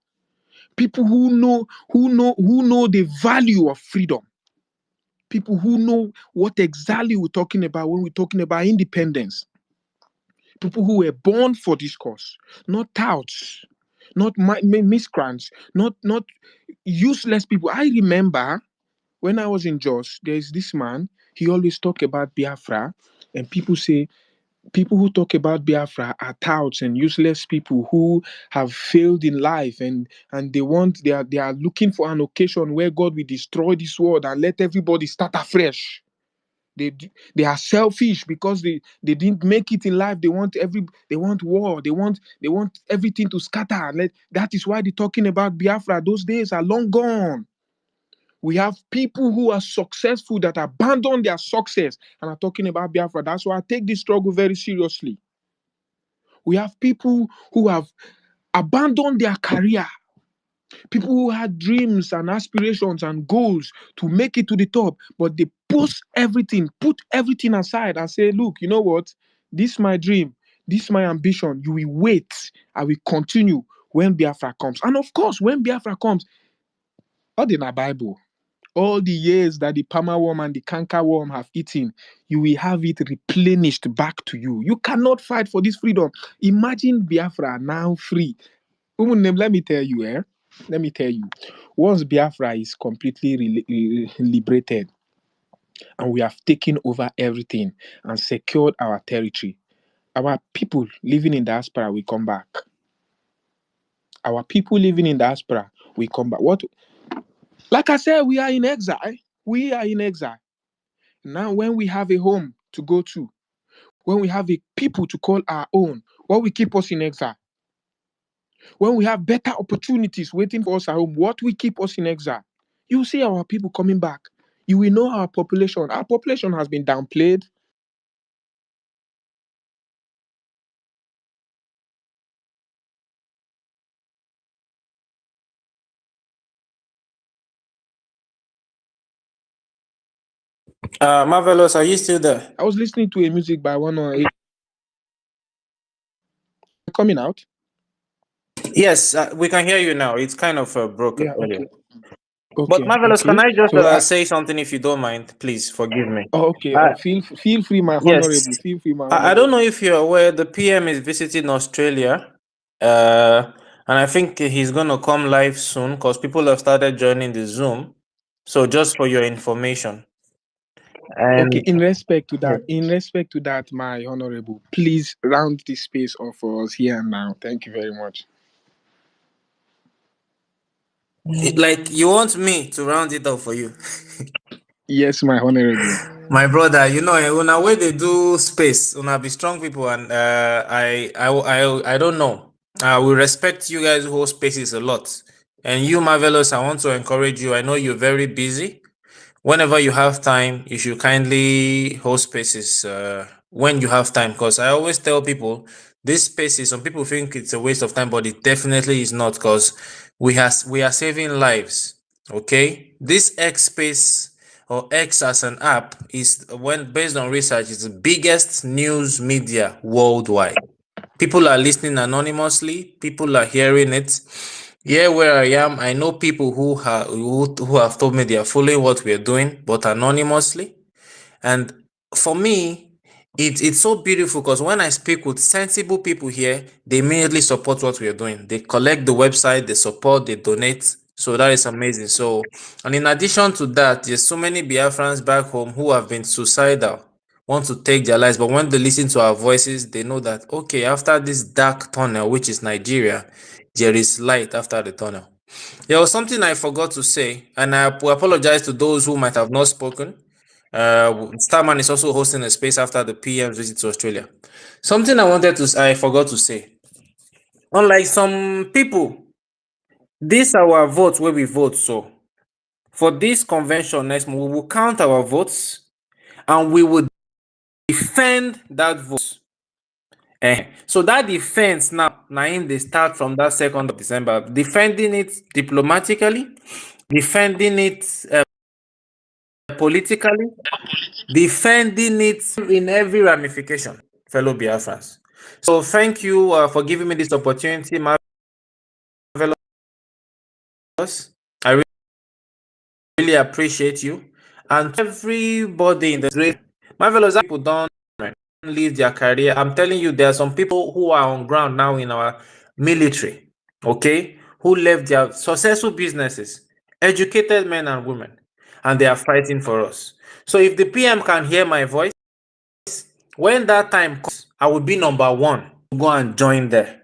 People who know the value of freedom. People who know what exactly we're talking about when we're talking about independence. People who were born for this cause, not touts, not miscreants, not useless people. I remember when I was in Jos, there's this man, he always talk about Biafra, and people say people who talk about Biafra are touts and useless people who have failed in life, and they are looking for an occasion where God will destroy this world and let everybody start afresh. They are selfish because they didn't make it in life. They want war. They want everything to scatter. That is why they're talking about Biafra. Those days are long gone. We have people who are successful that abandon their success and are talking about Biafra. That's why I take this struggle very seriously. We have people who have abandoned their career. People who had dreams and aspirations and goals to make it to the top, but they put everything aside and say, look, you know what? This is my dream. This is my ambition. You will wait. I will continue when Biafra comes. And of course, when Biafra comes, all in the Bible, all the years that the palmer worm and the canker worm have eaten, you will have it replenished back to you. You cannot fight for this freedom. Imagine Biafra now free. Let me tell you, once Biafra is completely liberated and we have taken over everything and secured our territory, our people living in diaspora will come back. Our people living in diaspora will come back. Like I said, we are in exile. We are in exile. Now, when we have a home to go to, when we have a people to call our own, what will keep us in exile? When we have better opportunities waiting for us at home, what will keep us in exile? You see our people coming back. You will know our population. Our population has been downplayed. Marvelous, are you still there? I was listening to a music by one or coming out. Yes, we can hear you now. It's kind of broken Yeah, earlier. okay. But Marvelous, can Okay. I just So say something if you don't mind? Please forgive me. okay. Feel free, my Yes, honorable. Feel free, my I don't honorable. know if you're aware, the PM is visiting Australia. And I think he's going to come live soon because people have started joining the Zoom. So just for your information. Okay, And in respect to yeah. that, my honorable, please round this space off for us here and now. Thank you very much. Like you want me to round it up for you. Yes, my honorable. My brother, you know, when I way they do space, when I be strong people, and I don't know. I will respect you guys who hold spaces a lot, and you, Marvelous, I want to encourage you. I know you're very busy. Whenever you have time, you should kindly host spaces when you have time. Because I always tell people this spaces. Some people think it's a waste of time, but it definitely is not. Because we are saving lives. Okay, this X space or X as an app is when based on research is the biggest news media worldwide. People are listening anonymously. People are hearing it. Here where I am, I know people who have told me they are following what we are doing, but anonymously. And for me, it's so beautiful because when I speak with sensible people here, they immediately support what we are doing. They collect the website, they support, they donate. So that is amazing. So, and in addition to that, there's so many Biafrans back home who have been suicidal, want to take their lives, but when they listen to our voices, they know that okay, after this dark tunnel, which is Nigeria, there is light after the tunnel. There was something I forgot to say, and I apologize to those who might have not spoken. Starman is also hosting a space after the PM's visit to Australia. Something I forgot to say. Unlike some people, This our vote where we vote. So for this convention next month, we will count our votes and we will defend that vote. So that defense now, Naim, they start from that 2nd of December, defending it diplomatically, defending it politically, defending it in every ramification, fellow Biafrans. So thank you for giving me this opportunity, Marvelous. I really appreciate you. And to everybody in the race, Marvelous, people don't leave their career. I'm telling you, there are some people who are on ground now in our military, okay, who left their successful businesses, educated men and women, and they are fighting for us. So if the PM can hear my voice, when that time comes, I will be number one to go and join there.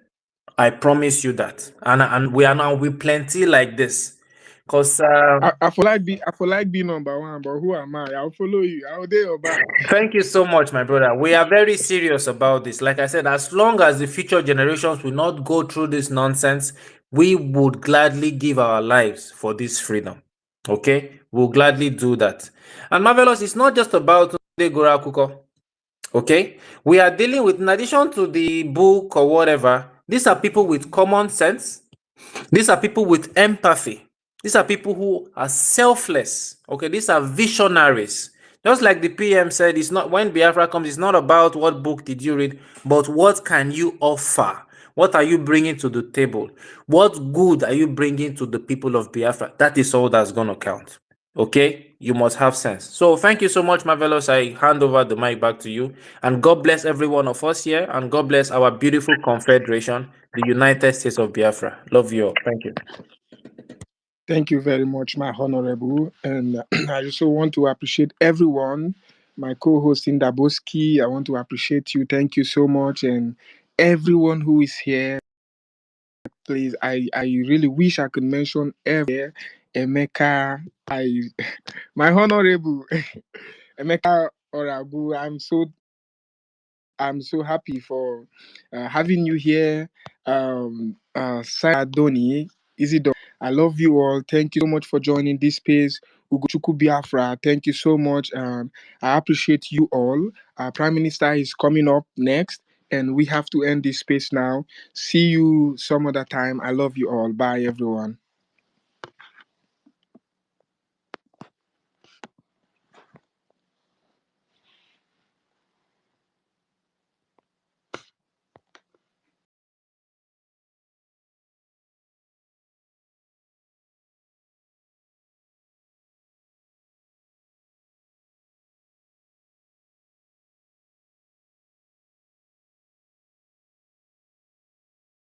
I promise you that. And we are now with plenty like this. Because I feel like be number one, but who am I? I'll follow you. I'll do your back. thank you so much, my brother. We are very serious about this. Like I said, as long as the future generations will not go through this nonsense, we would gladly give our lives for this freedom. Okay? We'll gladly do that. And Marvelous, it's not just about the Gora Kuko. Okay? We are dealing with, in addition to the book or whatever, these are people with common sense. These are people with empathy. These are people who are selfless. Okay, these are visionaries. Just like the PM said, it's not when Biafra comes, it's not about what book did you read, but what can you offer? What are you bringing to the table? What good are you bringing to the people of Biafra? That is all that's going to count. Okay, you must have sense. So thank you so much, Marvelous. I hand over the mic back to you. And God bless every one of us here. And God bless our beautiful confederation, the United States of Biafra. Love you all. Thank you. Thank you very much, my honorable. And I also want to appreciate everyone, my co-host Indaboski. I want to appreciate you. Thank you so much. And everyone who is here, please, I really wish I could mention every Emeka. My honorable Emeka Oragu. I'm so happy for having you here. Doni, Isidore, I love you all. Thank you so much for joining this space. Ugochukwu Biafra, thank you so much. I appreciate you all. Our Prime Minister is coming up next, and we have to end this space now. See you some other time. I love you all. Bye, everyone.